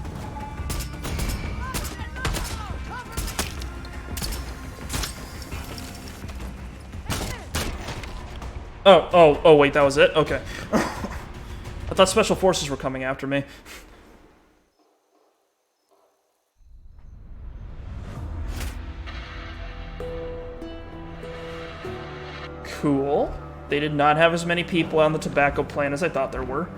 Oh, wait, that was it? Okay. I thought Special Forces were coming after me. Cool. They did not have as many people on the tobacco plant as I thought there were.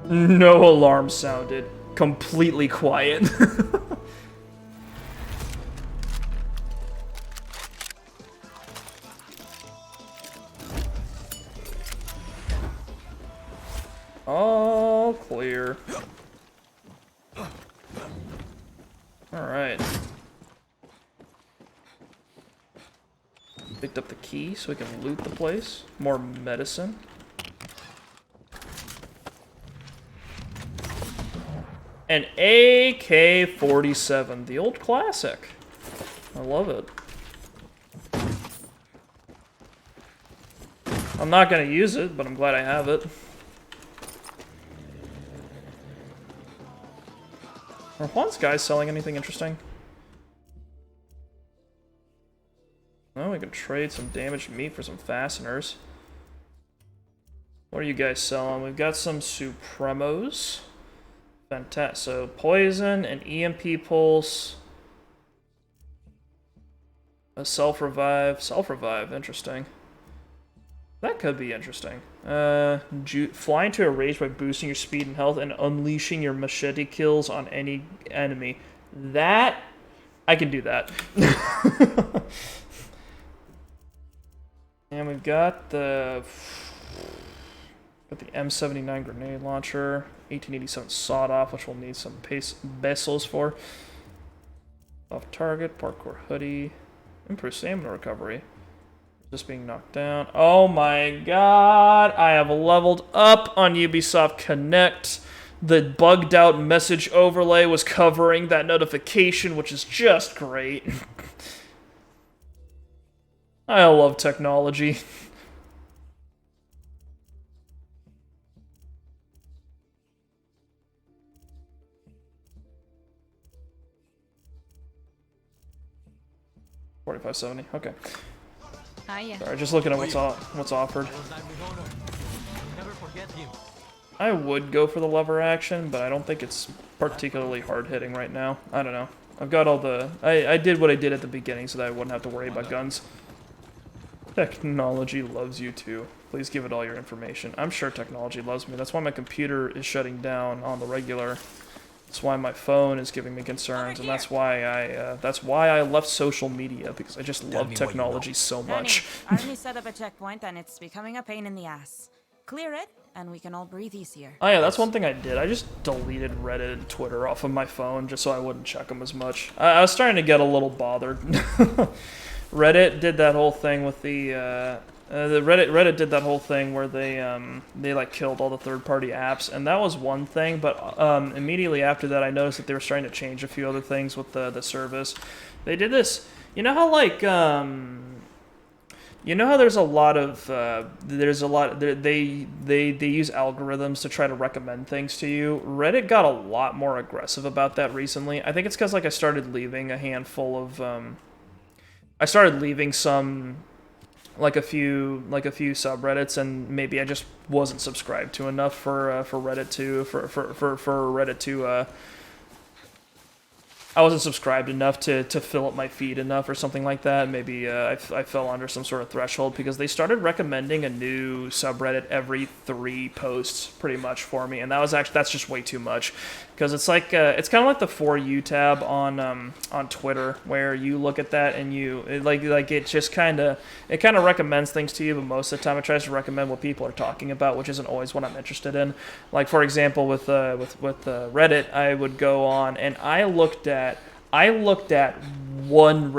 No alarm sounded. Completely quiet. All clear. Alright. Picked up the key so we can loot the place. More medicine. An AK-47, the old classic. I love it. I'm not gonna use it, but I'm glad I have it. Are Juan's guys selling anything interesting? Well, we can trade some damaged meat for some fasteners. What are you guys selling? We've got some Supremos. Fantastic. So, poison and EMP pulse. A self-revive. Self-revive, interesting. That could be interesting. Fly into a rage by boosting your speed and health and unleashing your machete kills on any enemy. That, I can do that. And we've got the M79 grenade launcher, 1887 sawed-off, which we'll need some pesos for. Off target, parkour hoodie, improved stamina recovery. Just being knocked down. Oh my god, I have leveled up on Ubisoft Connect. The bugged out message overlay was covering that notification, which is just great. I love technology. $45.70. Okay. Sorry, just looking at what's offered. I would go for the lever action, but I don't think it's particularly hard hitting right now. I don't know. I've got all the... I did what I did at the beginning so that I wouldn't have to worry about guns. Technology loves you too. Please give it all your information. I'm sure technology loves me. That's why my computer is shutting down on the regular. That's why my phone is giving me concerns, and that's why I left social media, because I just love technology so much. Army set up a checkpoint and it's becoming a pain in the ass. Clear it, and we can all breathe easier. Oh yeah, that's one thing I did. I just deleted Reddit and Twitter off of my phone just so I wouldn't check them as much. I was starting to get a little bothered. Reddit did that whole thing with the Reddit did that whole thing where they like killed all the third-party apps, and that was one thing. But immediately after that, I noticed that they were starting to change a few other things with the service. They did this. You know how like you know how there's a lot they use algorithms to try to recommend things to you. Reddit got a lot more aggressive about that recently. I think it's because like I started leaving a handful of I started leaving some, like a few subreddits, and maybe I just wasn't subscribed to enough for Reddit to I wasn't subscribed enough to fill up my feed enough or something like that. Maybe I fell under some sort of threshold, because they started recommending a new subreddit every 3 posts pretty much for me, and that's just way too much, because it's like it's kind of like the For You tab on Twitter, where you look at that and it just kind of recommends things to you, but most of the time it tries to recommend what people are talking about, which isn't always what I'm interested in. Like for example with Reddit, I would go on and I looked at one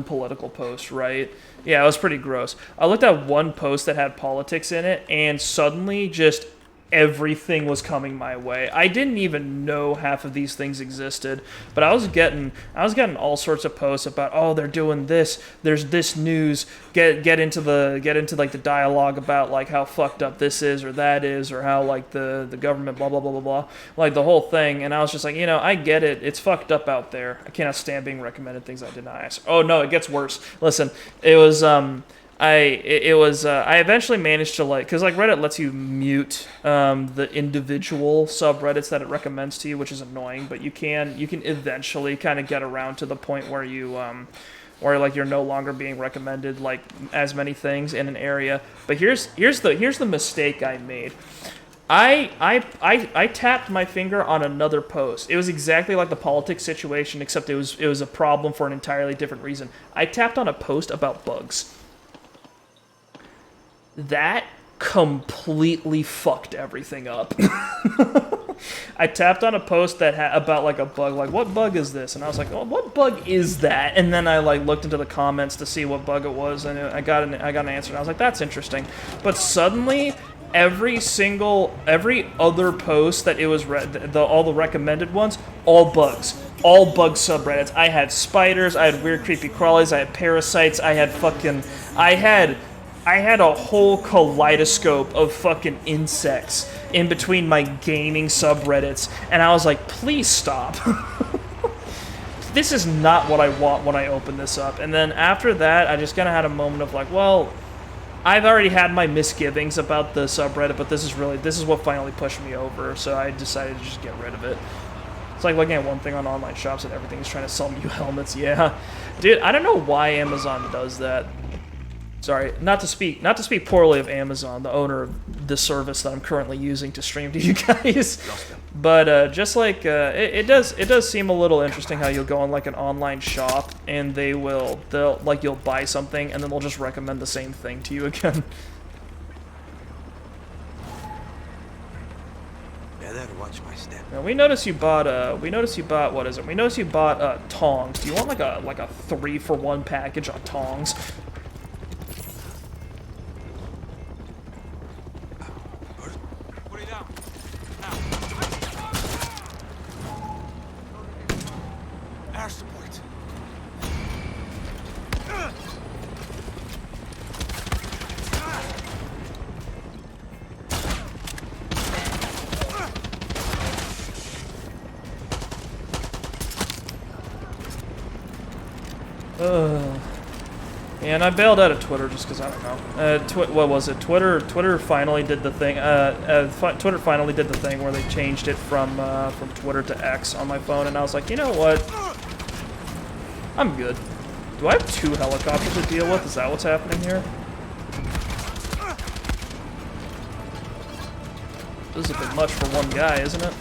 political post, right? Yeah, it was pretty gross. I looked at one post that had politics in it, and suddenly just everything was coming my way. I didn't even know half of these things existed, but I was getting all sorts of posts about, oh, they're doing this, there's this news, get into like the dialogue about like how fucked up this is or that is, or how like the government blah blah blah blah blah, like the whole thing. And I was just like, I get it, it's fucked up out there. I cannot stand being recommended things I did not ask. Oh no, it gets worse. Listen, it was I eventually managed to, like, because like Reddit lets you mute the individual subreddits that it recommends to you, which is annoying, but you can eventually kind of get around to the point where you or like you're no longer being recommended like as many things in an area. But here's the mistake I made. I tapped my finger on another post. It was exactly like the politics situation, except it was a problem for an entirely different reason. I tapped on a post about bugs. That completely fucked everything up. I tapped on a post that had about like a bug, like what bug is this? And I was like, oh, what bug is that? And then I like looked into the comments to see what bug it was, and I got an answer. And I was like, that's interesting. But suddenly, every other post that it was all the recommended ones, all bug subreddits. I had spiders, I had weird creepy crawlies, I had parasites, I had a whole kaleidoscope of fucking insects in between my gaming subreddits, and I was like, please stop. This is not what I want when I open this up. And then after that, I just kind of had a moment of like, well, I've already had my misgivings about the subreddit, but this is what finally pushed me over, so I decided to just get rid of it. It's like looking at one thing on online shops and everything's trying to sell you helmets. Yeah, dude, I don't know why Amazon does that. Sorry, not to speak poorly of Amazon, the owner of the service that I'm currently using to stream to you guys. But just like it does seem a little interesting how you'll go on like an online shop and they'll like you'll buy something and then they'll just recommend the same thing to you again. Better watch my step. Now, we noticed you bought what is it? We noticed you bought tongs. Do you want like a 3-for-1 package on tongs? Air support. Yeah, and I bailed out of Twitter just because I don't know. What was it? Twitter finally did the thing. Twitter finally did the thing where they changed it from Twitter to X on my phone, and I was like, you know what? I'm good. Do I have 2 helicopters to deal with? Is that what's happening here? This is a bit much for one guy, isn't it?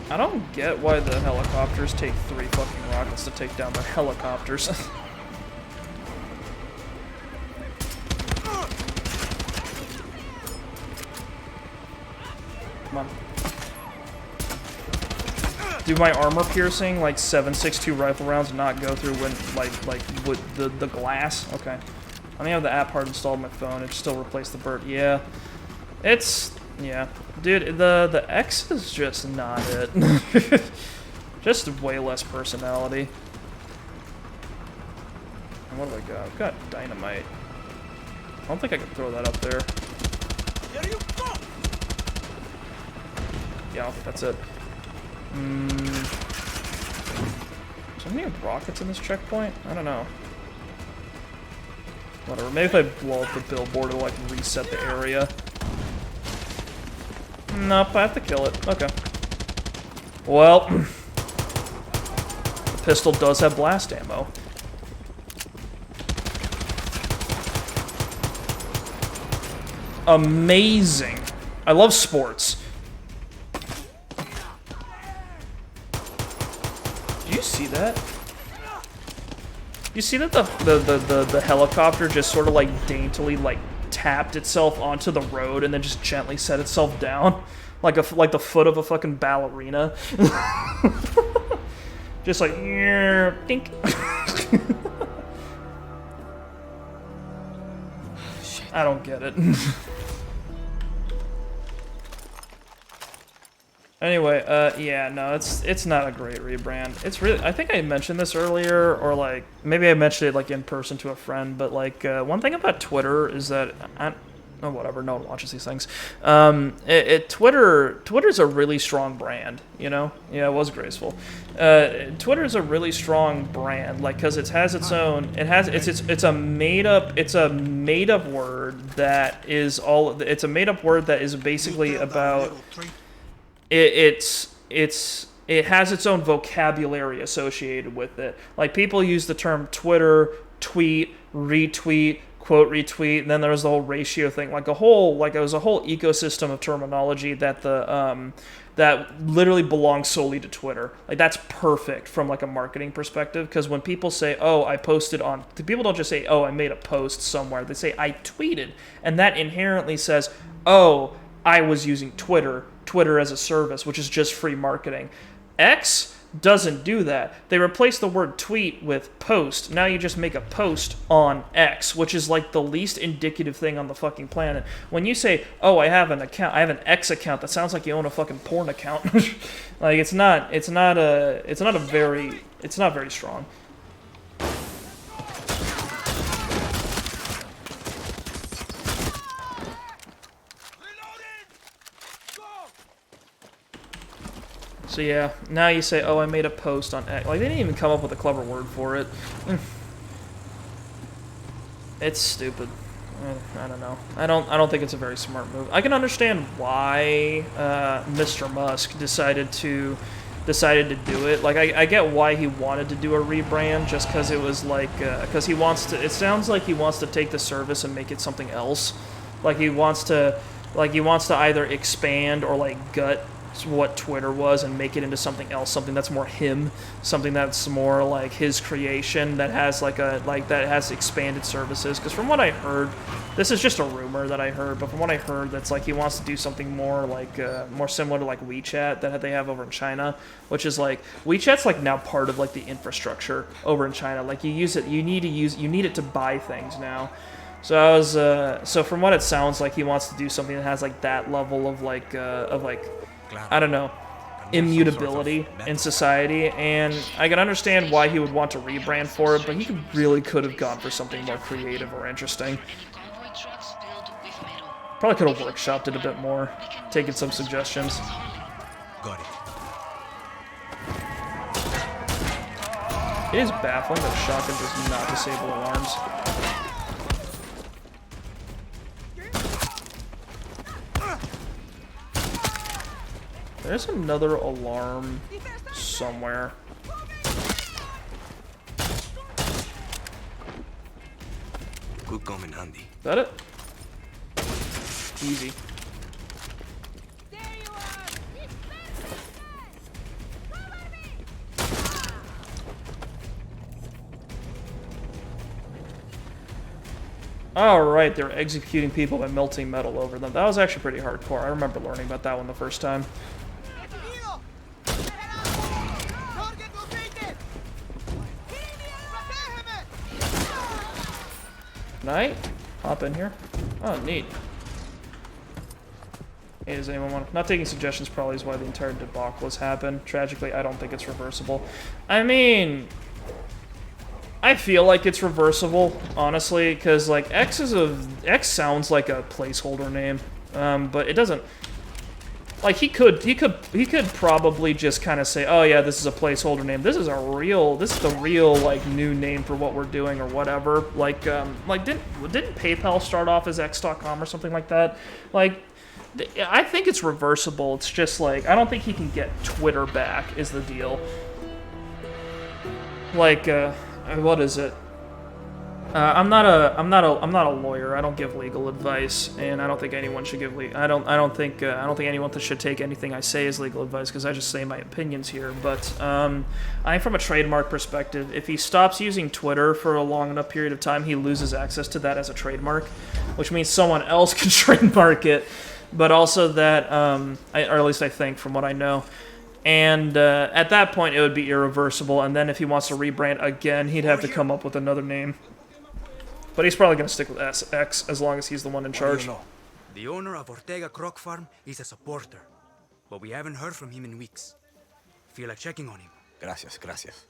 I don't get why the helicopters take 3 fucking rockets to take down the helicopters. Come on. Do my armor piercing, like 7.62 rifle rounds not go through when, like with the glass? Okay. I don't have the app hard installed on my phone. It still replaced the bird. Yeah. Yeah. Dude, the X is just not it. Just way less personality. And what do I got? I've got dynamite. I don't think I can throw that up there. Yeah, that's it. Is there any rockets in this checkpoint? I don't know. Whatever, maybe if I blow up the billboard, it'll like reset the area. Nope, I have to kill it. Okay. Well, the pistol does have blast ammo. Amazing. I love sports. Did you see that? You see that the helicopter just sort of like daintily like tapped itself onto the road and then just gently set itself down like the foot of a fucking ballerina. Just like dink. I don't get it. Anyway, yeah, no, it's not a great rebrand. It's really, I think I mentioned this earlier, or like maybe I mentioned it like in person to a friend, but like one thing about Twitter is that oh, whatever, no one watches these things. Twitter's a really strong brand, you know? Yeah, it was graceful. Twitter's a really strong brand, like, cause it has its own, it's a made up word that is all, it's a made up word that is basically about, it has its own vocabulary associated with it. Like, people use the term Twitter, tweet, retweet, quote retweet, and then there was the whole ratio thing. Like it was a whole ecosystem of terminology that that literally belongs solely to Twitter. Like, that's perfect from like a marketing perspective, because when people say, "Oh, I posted on," people don't just say, "Oh, I made a post somewhere." They say, "I tweeted," and that inherently says, "Oh, I was using Twitter as a service," which is just free marketing. X doesn't do that. They replace the word tweet with post. Now you just make a post on X, which is like the least indicative thing on the fucking planet. When you say, "Oh, I have an account, I have an X account," that sounds like you own a fucking porn account. Like, it's not very strong. So yeah, now you say, oh, I made a post on X. Like, they didn't even come up with a clever word for it. It's stupid. I don't know. I don't think it's a very smart move. I can understand why Mr. Musk decided to do it. Like, I get why he wanted to do a rebrand, just because it was like, because he wants to. It sounds like he wants to take the service and make it something else. Like he wants to either expand or like gut what Twitter was and make it into something else, something that's more him, something that's more like his creation, that has that has expanded services. Because from what I heard, this is just a rumor that I heard, but from what I heard, that's like he wants to do something more like more similar to like WeChat that they have over in China, which is like WeChat's like now part of like the infrastructure over in China. Like you need it to buy things now. So so from what it sounds like, he wants to do something that has like that level of I don't know, immutability in society, and I can understand why he would want to rebrand for it, but he really could have gone for something more creative or interesting. Probably could have workshopped it a bit more, taken some suggestions. Got it. It is baffling that shotgun does not disable alarms. There's another alarm somewhere. Could come in handy. Is that it? Easy. Alright, they're executing people by melting metal over them. That was actually pretty hardcore. I remember learning about that one the first time. Night? Hop in here. Oh, neat. Hey, does anyone want to... Not taking suggestions probably is why the entire debacle has happened. Tragically, I don't think it's reversible. I mean... I feel like it's reversible, honestly, because, like, X sounds like a placeholder name, but it doesn't... Like, he could probably just kind of say, oh yeah, this is a placeholder name. This is the real, like, new name for what we're doing or whatever. Like didn't PayPal start off as X.com or something like that? Like, I think it's reversible. It's just, like, I don't think he can get Twitter back is the deal. Like, what is it? I'm not a lawyer. I don't give legal advice, and I don't think anyone should give I don't think anyone should take anything I say as legal advice, because I just say my opinions here. But I think from a trademark perspective, if he stops using Twitter for a long enough period of time, he loses access to that as a trademark, which means someone else can trademark it. But also that, or at least I think from what I know. And at that point, it would be irreversible. And then if he wants to rebrand again, he'd have to come up with another name. But he's probably going to stick with SX as long as he's the one in charge. The owner of Ortega Croc Farm is a supporter, but we haven't heard from him in weeks. Feel like checking on him. Gracias, gracias.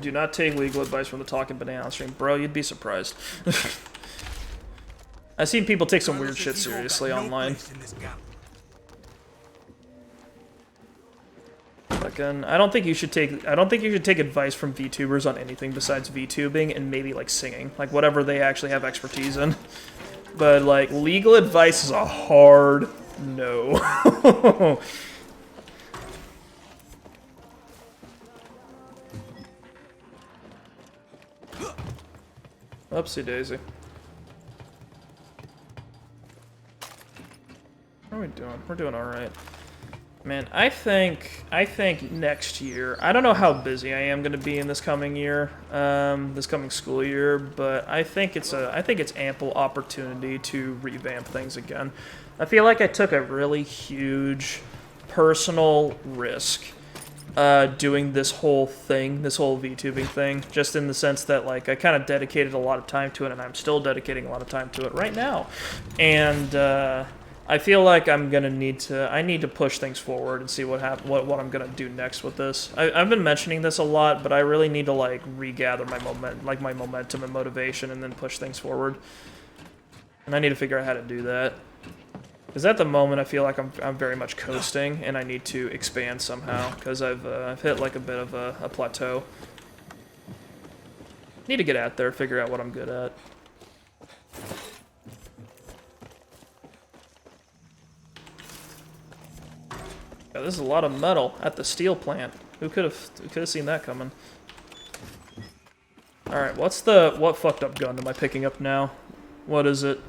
Do not take legal advice from the Talking Banana stream. Bro, you'd be surprised. I've seen people take some weird shit seriously online. Again, I don't think you should take advice from VTubers on anything besides VTubing and maybe like singing, like whatever they actually have expertise in. But like legal advice is a hard no. Oopsie daisy. How are we doing? We're doing alright. Man, I think next year, I don't know how busy I am going to be in this coming year, this coming school year, but I think it's ample opportunity to revamp things again. I feel like I took a really huge personal risk doing this whole thing, this whole VTubing thing, just in the sense that, like, I kind of dedicated a lot of time to it, and I'm still dedicating a lot of time to it right now. And I feel like I need to push things forward and see what I'm gonna do next with this. I've been mentioning this a lot, but I really need to like regather my momentum and motivation, and then push things forward. And I need to figure out how to do that. Because at the moment, I feel like I'm very much coasting, and I need to expand somehow. Because I've hit like a bit of a plateau. Need to get out there, figure out what I'm good at. Yeah, this is a lot of metal at the steel plant. Who could have seen that coming? All right, what fucked up gun am I picking up now? What is it?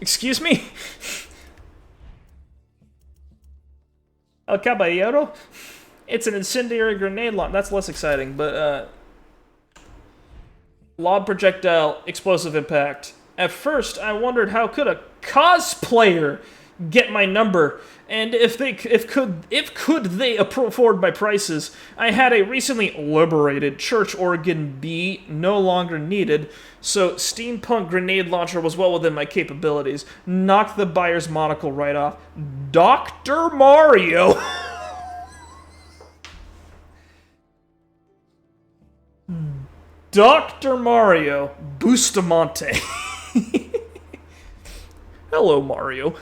Excuse me? El Caballero? It's an incendiary grenade launcher. That's less exciting, but lob projectile, explosive impact. At first, I wondered how could a cosplayer get my number, and if could they afford my prices. I had a recently liberated church organ bee no longer needed, so steampunk grenade launcher was well within my capabilities. Knocked the buyer's monocle right off. Dr. Mario. Dr. Mario Bustamante. Hello, Mario.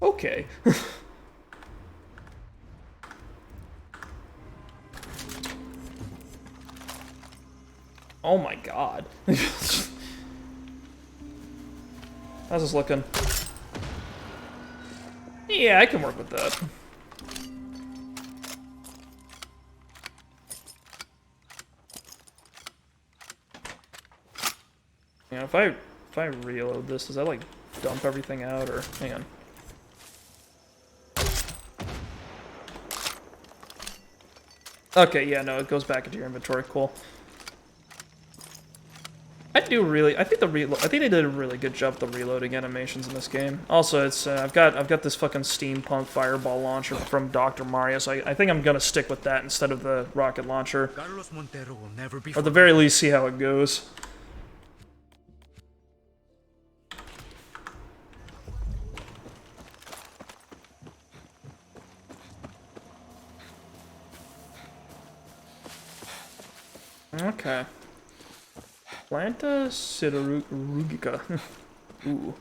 Okay. Oh my god. How's this looking? Yeah, I can work with that. You know, if I reload this, does that like dump everything out, or hang on? Okay, yeah, no, it goes back into your inventory. Cool. I think they did a really good job with the reloading animations in this game. Also, it's I've got this fucking steampunk fireball launcher from Dr. Mario, so I think I'm gonna stick with that instead of the rocket launcher. Carlos Montero will never be Or at the very least, see how it goes. Okay. Planta siderugica. Ooh.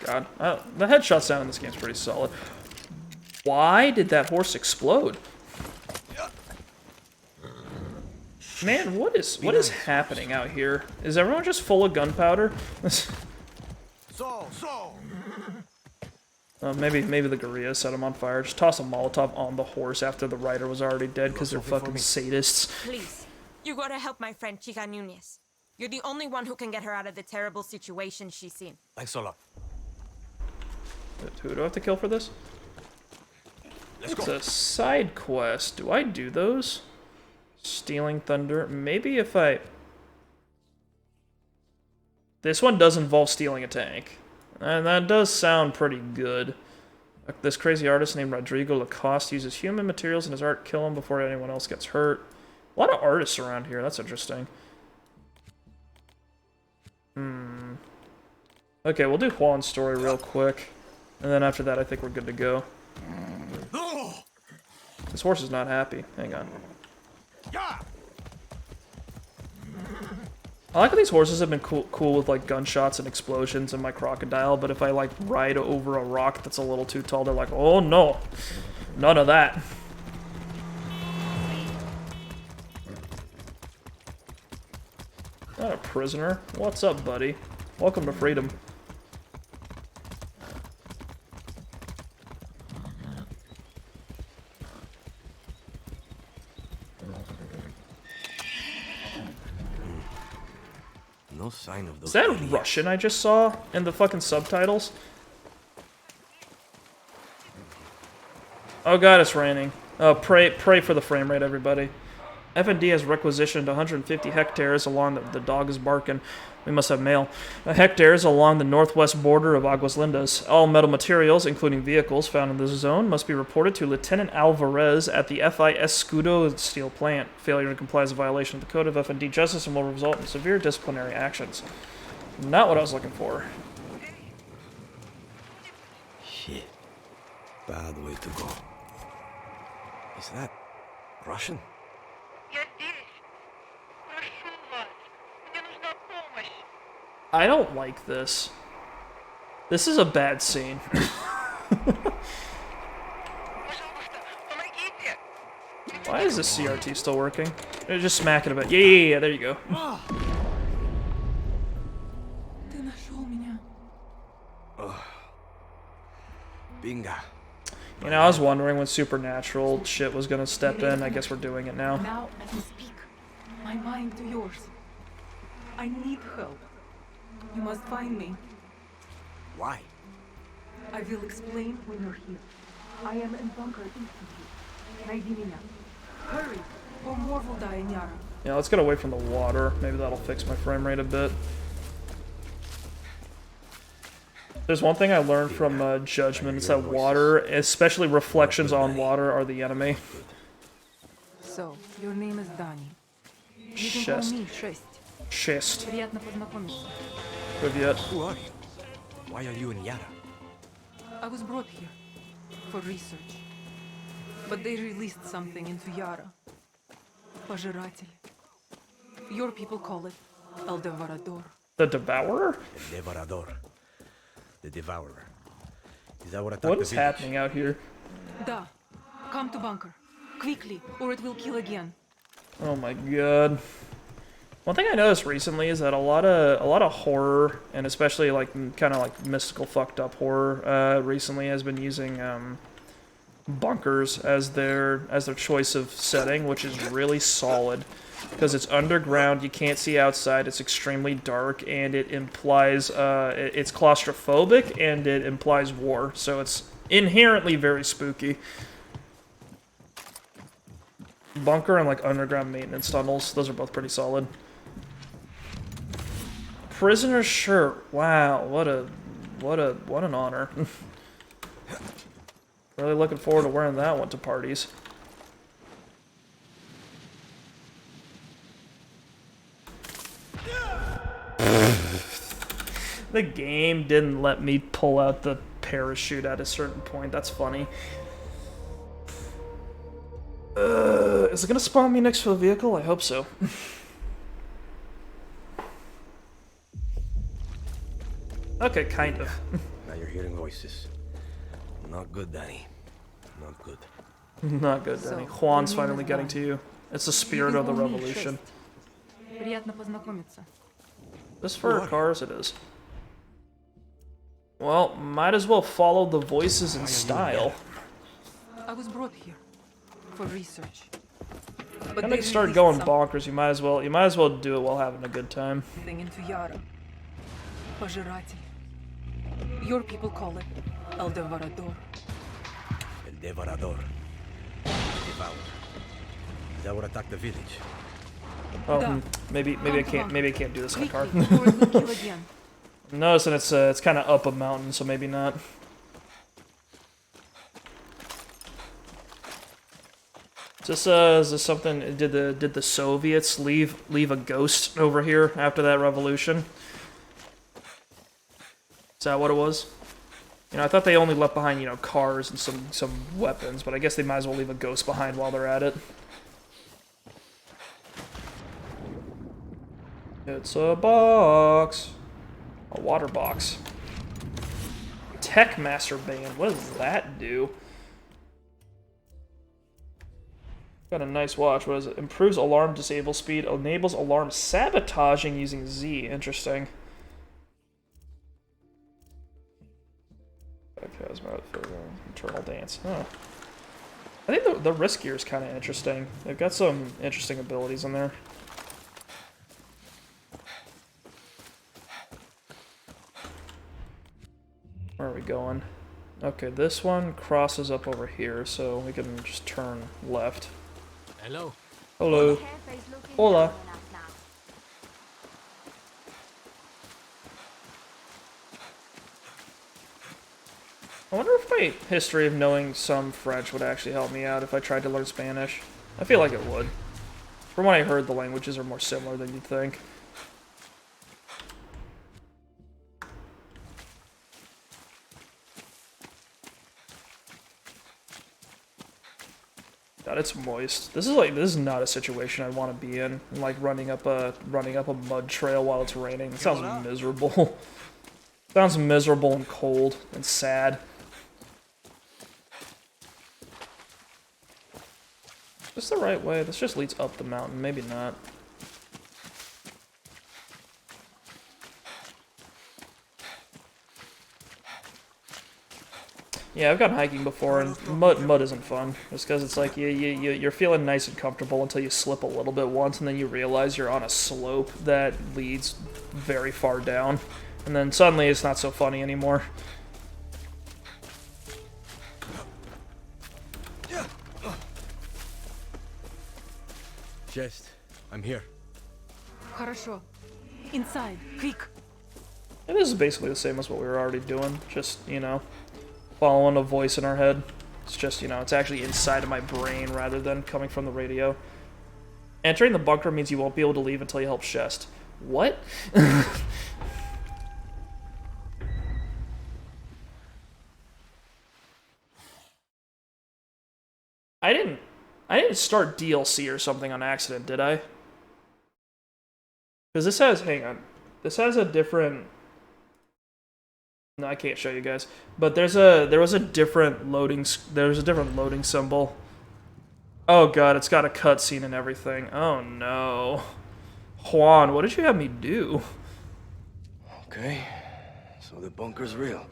God. The headshot sound in this game is pretty solid. Why did that horse explode? Man, what is happening out here? Is everyone just full of gunpowder? Maybe the guerrillas set him on fire. Just toss a Molotov on the horse after the rider was already dead because they're fucking sadists. Please, you gotta help my friend Chica Nunez. You're the only one who can get her out of the terrible situation she's in. Thanks a lot. Who do I have to kill for this? It's a side quest. Do I do those? Stealing Thunder. Maybe if I... This one does involve stealing a tank. And that does sound pretty good. This crazy artist named Rodrigo Lacoste uses human materials in his art. Kill him before anyone else gets hurt. A lot of artists around here. That's interesting. Okay, we'll do Juan's story real quick. And then after that, I think we're good to go. This horse is not happy. Hang on. I like how these horses have been cool with like gunshots and explosions and my crocodile, but if I like ride over a rock that's a little too tall, they're like, oh no, none of that. Not a prisoner. What's up, buddy? Welcome to freedom. No sign of those. Is that Russian I just saw in the fucking subtitles? Oh god, it's raining. Oh, pray for the frame rate, everybody. F&D has requisitioned 150 hectares along the dog is barking. We must have mail. Hectares along the northwest border of Aguas Lindas. All metal materials, including vehicles found in this zone, must be reported to Lieutenant Alvarez at the FI Escudo steel plant. Failure to comply is a violation of the Code of F&D Justice and will result in severe disciplinary actions. Not what I was looking for. Shit. Bad way to go. Is that Russian? I don't like this. This is a bad scene. Why is this CRT still working? Just smack it a bit. Yeah, there you go. Binga. You know, I was wondering when supernatural shit was gonna step in. I guess we're doing it now. Now I can speak. My mind to yours. I need help. You must find me. Why? I will explain when you're here. I am in bunker instantly. Найди меня. Hurry, or more will die in Yara. Yeah, let's get away from the water. Maybe that'll fix my frame rate a bit. There's one thing I learned from Judgment, it's that water, especially reflections on water, are the enemy. So, your name is Dani. You can call me Шесть. Шесть. Приятно познакомиться. Привет. Who are you? Why are you in Yara? I was brought here for research. But they released something into Yara. Пожиратель. Your people call it El Devorador. The Devourer? El Devorador. The Devourer. Is that what attacked What is happening out here? Da. Come to bunker. Quickly, or it will kill again. Oh my god. One thing I noticed recently is that a lot of horror, and especially like kind of like mystical fucked up horror, recently has been using bunkers as their choice of setting, which is really solid because it's underground, you can't see outside, it's extremely dark, and it implies it's claustrophobic and it implies war, so it's inherently very spooky. Bunker and like underground maintenance tunnels, those are both pretty solid. Prisoner shirt. Wow, what an honor. Really looking forward to wearing that one to parties. The game didn't let me pull out the parachute at a certain point. That's funny. Is it gonna spawn me next to the vehicle? I hope so. Okay, kind of. Now you're hearing voices. Not good, Danny. Not good. Not good, Danny. Juan's finally getting to you. It's the spirit of the revolution. Приятно познакомиться. This for cars it is. Well, might as well follow the voices in style. I was brought here for research. But when they start going bonkers, you might as well do it while having a good time. Into Yara. Пожиратель. Your people call it El Devorador. El Devorador. Devourer. Is that what attacked the village? Oh, maybe I can't do this in a car. Or it will kill again. Noticing it's kind of up a mountain, so maybe not. Is this something? Did the Soviets leave a ghost over here after that revolution? Is that what it was? You know, I thought they only left behind, you know, cars and some weapons, but I guess they might as well leave a ghost behind while they're at it. It's a box. A water box. Tech Master Band. What does that do? Got a nice watch. What is it? Improves alarm disable speed. Enables alarm sabotaging using Z. Interesting. Okay, for internal dance. Huh. I think the wrist gear is kind of interesting. They've got some interesting abilities in there. Where are we going? Okay, this one crosses up over here, so we can just turn left. Hello. Hello. Hola. I wonder if my history of knowing some French would actually help me out if I tried to learn Spanish. I feel like it would. From what I heard, the languages are more similar than you'd think. God, it's moist. This is not a situation I'd want to be in. Like running up a mud trail while it's raining. It sounds miserable. Sounds miserable and cold and sad. Is this the right way? This just leads up the mountain. Maybe not. Yeah, I've gone hiking before, and mud isn't fun. Just because it's like you're feeling nice and comfortable until you slip a little bit once, and then you realize you're on a slope that leads very far down, and then suddenly it's not so funny anymore. Just, I'm here. Хорошо. Inside, quick. It is basically the same as what we were already doing, just, you know, following a voice in our head. It's just, you know, it's actually inside of my brain rather than coming from the radio. Entering the bunker means you won't be able to leave until you help Shest. What? I didn't start DLC or something on accident, did I? Because this has, hang on, this has a different. No, I can't show you guys. But there was a different loading symbol. Oh god, it's got a cutscene and everything. Oh no, Juan, what did you have me do? Okay, so the bunker's real.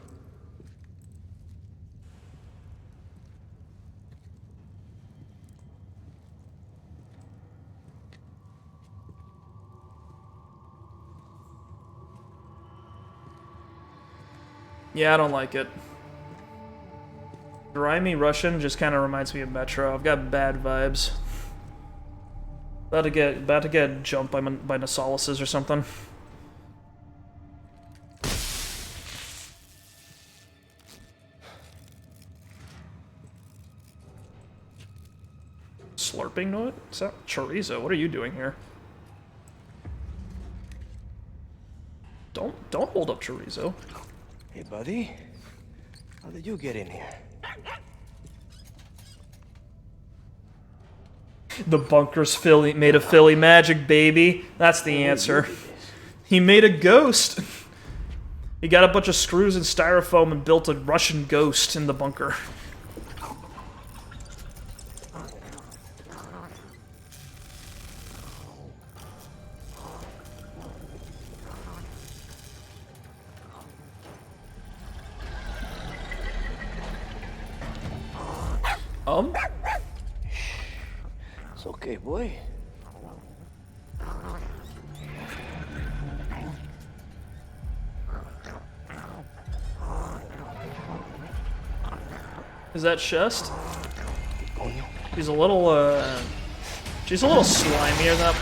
Yeah, I don't like it. Grimy Russian just kind of reminds me of Metro. I've got bad vibes. About to get jumped by Nasoluses or something. Slurping note? Is that chorizo? What are you doing here? Don't hold up chorizo. Hey, buddy. How did you get in here? The bunker's made of Philly magic, baby. That's the answer. He made a ghost. He got a bunch of screws and styrofoam and built a Russian ghost in the bunker. It's okay, boy. Is that Shest? She's a little slimier than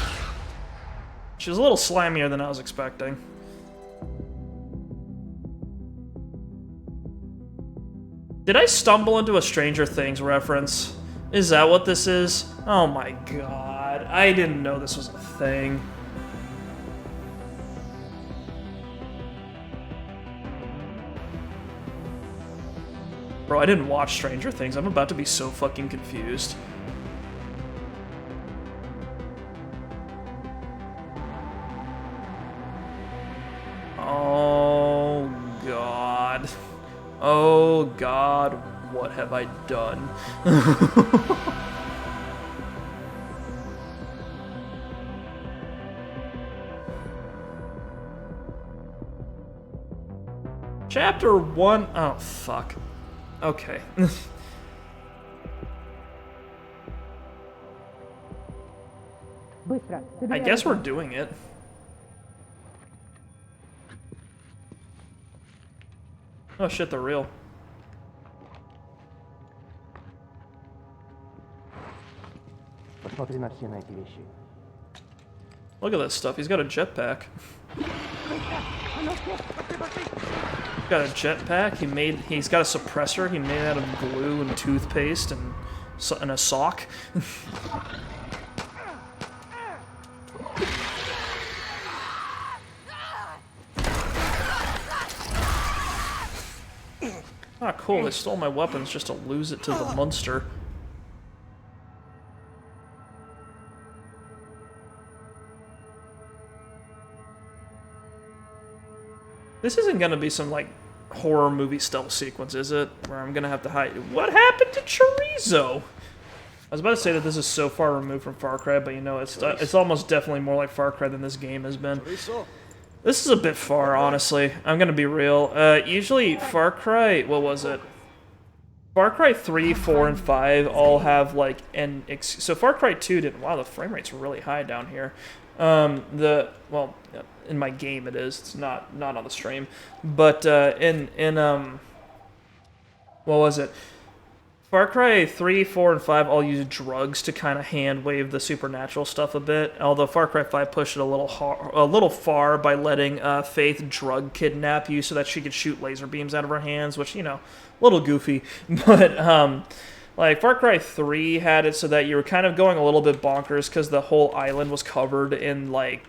she's a little slimier than I was expecting. Did I stumble into a Stranger Things reference? Is that what this is? Oh my god. I didn't know this was a thing. Bro, I didn't watch Stranger Things. I'm about to be so fucking confused. Oh god. Oh god, what have I done? Chapter 1. Oh, fuck. Okay. I guess we're doing it. Oh shit, they're real. Смотри на все на эти вещи. Look at this stuff. He's got a jetpack. Got a jetpack. He's got a suppressor. He made out of glue and toothpaste and a sock. Ah, cool. They stole my weapons just to lose it to the monster. This isn't gonna be some, like, horror movie stealth sequence, is it? Where I'm gonna have to hide. What happened to Chorizo? I was about to say that this is so far removed from Far Cry, but you know, it's almost definitely more like Far Cry than this game has been. This is a bit far, honestly. I'm gonna be real. Usually Far Cry, what was it? Far Cry 3, 4, and 5 all have, like, so Far Cry 2 didn't. Wow, the frame rate's really high down here. Well, in my game it is. It's not on the stream. But, what was it? Far Cry 3, 4, and 5 all use drugs to kind of hand-wave the supernatural stuff a bit, although Far Cry 5 pushed it a little far by letting Faith drug kidnap you so that she could shoot laser beams out of her hands, which, you know, a little goofy. But, like, Far Cry 3 had it so that you were kind of going a little bit bonkers because the whole island was covered in, like,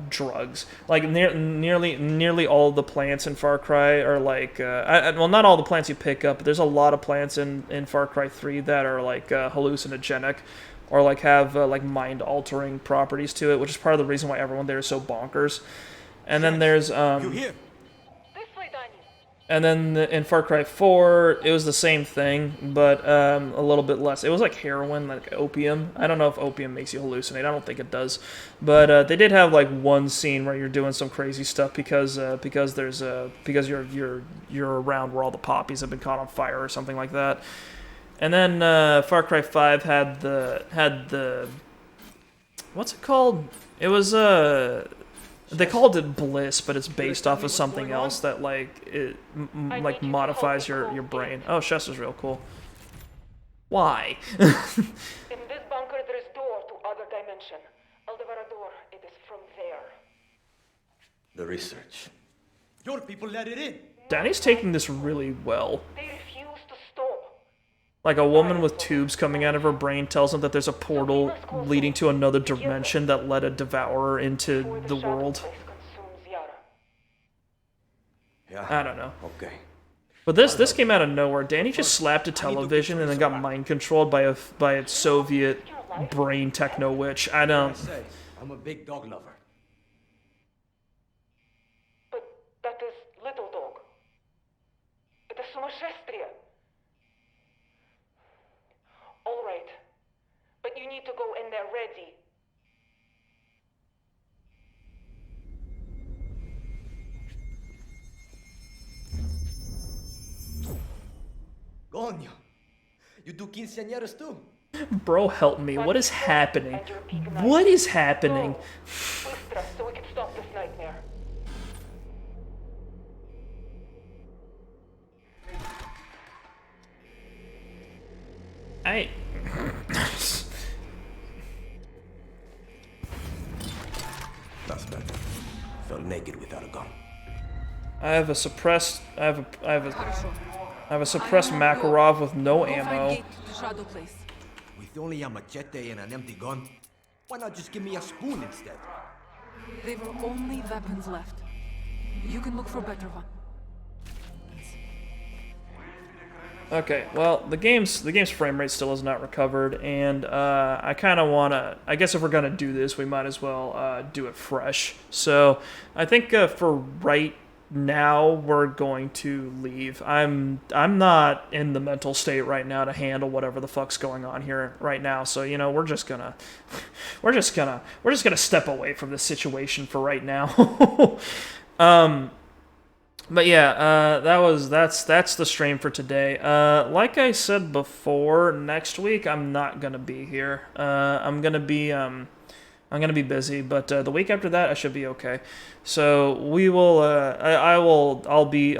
drugs. Like, nearly all the plants in Far Cry are like, well, not all the plants you pick up, but there's a lot of plants in Far Cry 3 that are like hallucinogenic or like have like mind-altering properties to it, which is part of the reason why everyone there is so bonkers. And then there's and then in Far Cry 4, it was the same thing, but a little bit less. It was like heroin, like opium. I don't know if opium makes you hallucinate. I don't think it does. But they did have like one scene where you're doing some crazy stuff because you're around where all the poppies have been caught on fire or something like that. And then Far Cry 5 had the what's it called? It was they called it Bliss, but it's based off of something else that like like modifies your brain. Oh, Chester's real cool. Why? In this bunker, there is door to other dimension. Aldevarador, it is from there. The research. Your people let it in. Danny's taking this really well. They refuse to stop. Like a woman with tubes coming out of her brain tells him that there's a portal leading to another dimension that led a devourer into the world. Yeah. I don't know. Okay. But this came out of nowhere. Danny just slapped a television and then got mind controlled by a Soviet brain techno witch. I don't. I'm a big dog lover. But that is little dog. It is сумасшествие. All right, but you need to go in there ready. Coño, you do quinceañeras too? Bro, help me. What is happening? What is happening? Bыстро, so we can stop this nightmare. That's better. Felt naked without a gun. I have a suppressed Makarov with no ammo. With only a machete and an empty gun, why not just give me a spoon instead? They were only weapons left. You can look for better ones. Okay, well, the game's frame rate still is not recovered, and I kind of want to. I guess if we're gonna do this, we might as well do it fresh. So I think for right now we're going to leave. I'm not in the mental state right now to handle whatever the fuck's going on here right now. So you know we're just gonna step away from this situation for right now. But yeah, that's the stream for today. Like I said before, next week I'm not gonna be here. I'm gonna be I'm gonna be busy, but the week after that I should be okay. So we will. It'll be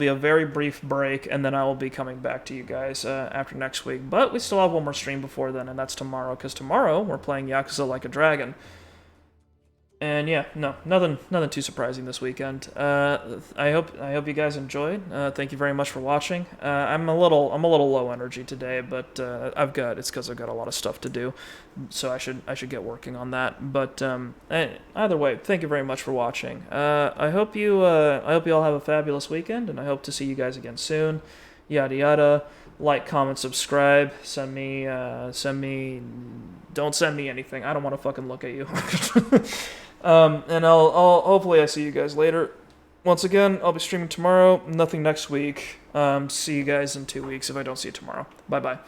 a very brief break, and then I will be coming back to you guys after next week. But we still have one more stream before then, and that's tomorrow. Because tomorrow we're playing Yakuza Like a Dragon. And yeah, no, nothing too surprising this weekend. I hope you guys enjoyed. Thank you very much for watching. I'm a little low energy today, but it's because I've got a lot of stuff to do, so I should get working on that. But either way, thank you very much for watching. I hope you all have a fabulous weekend, and I hope to see you guys again soon. Yada yada. Like, comment, subscribe. Send me. Don't send me anything. I don't want to fucking look at you. And I'll hopefully I see you guys later. Once again, I'll be streaming tomorrow. Nothing next week. See you guys in 2 weeks if I don't see you tomorrow. Bye bye.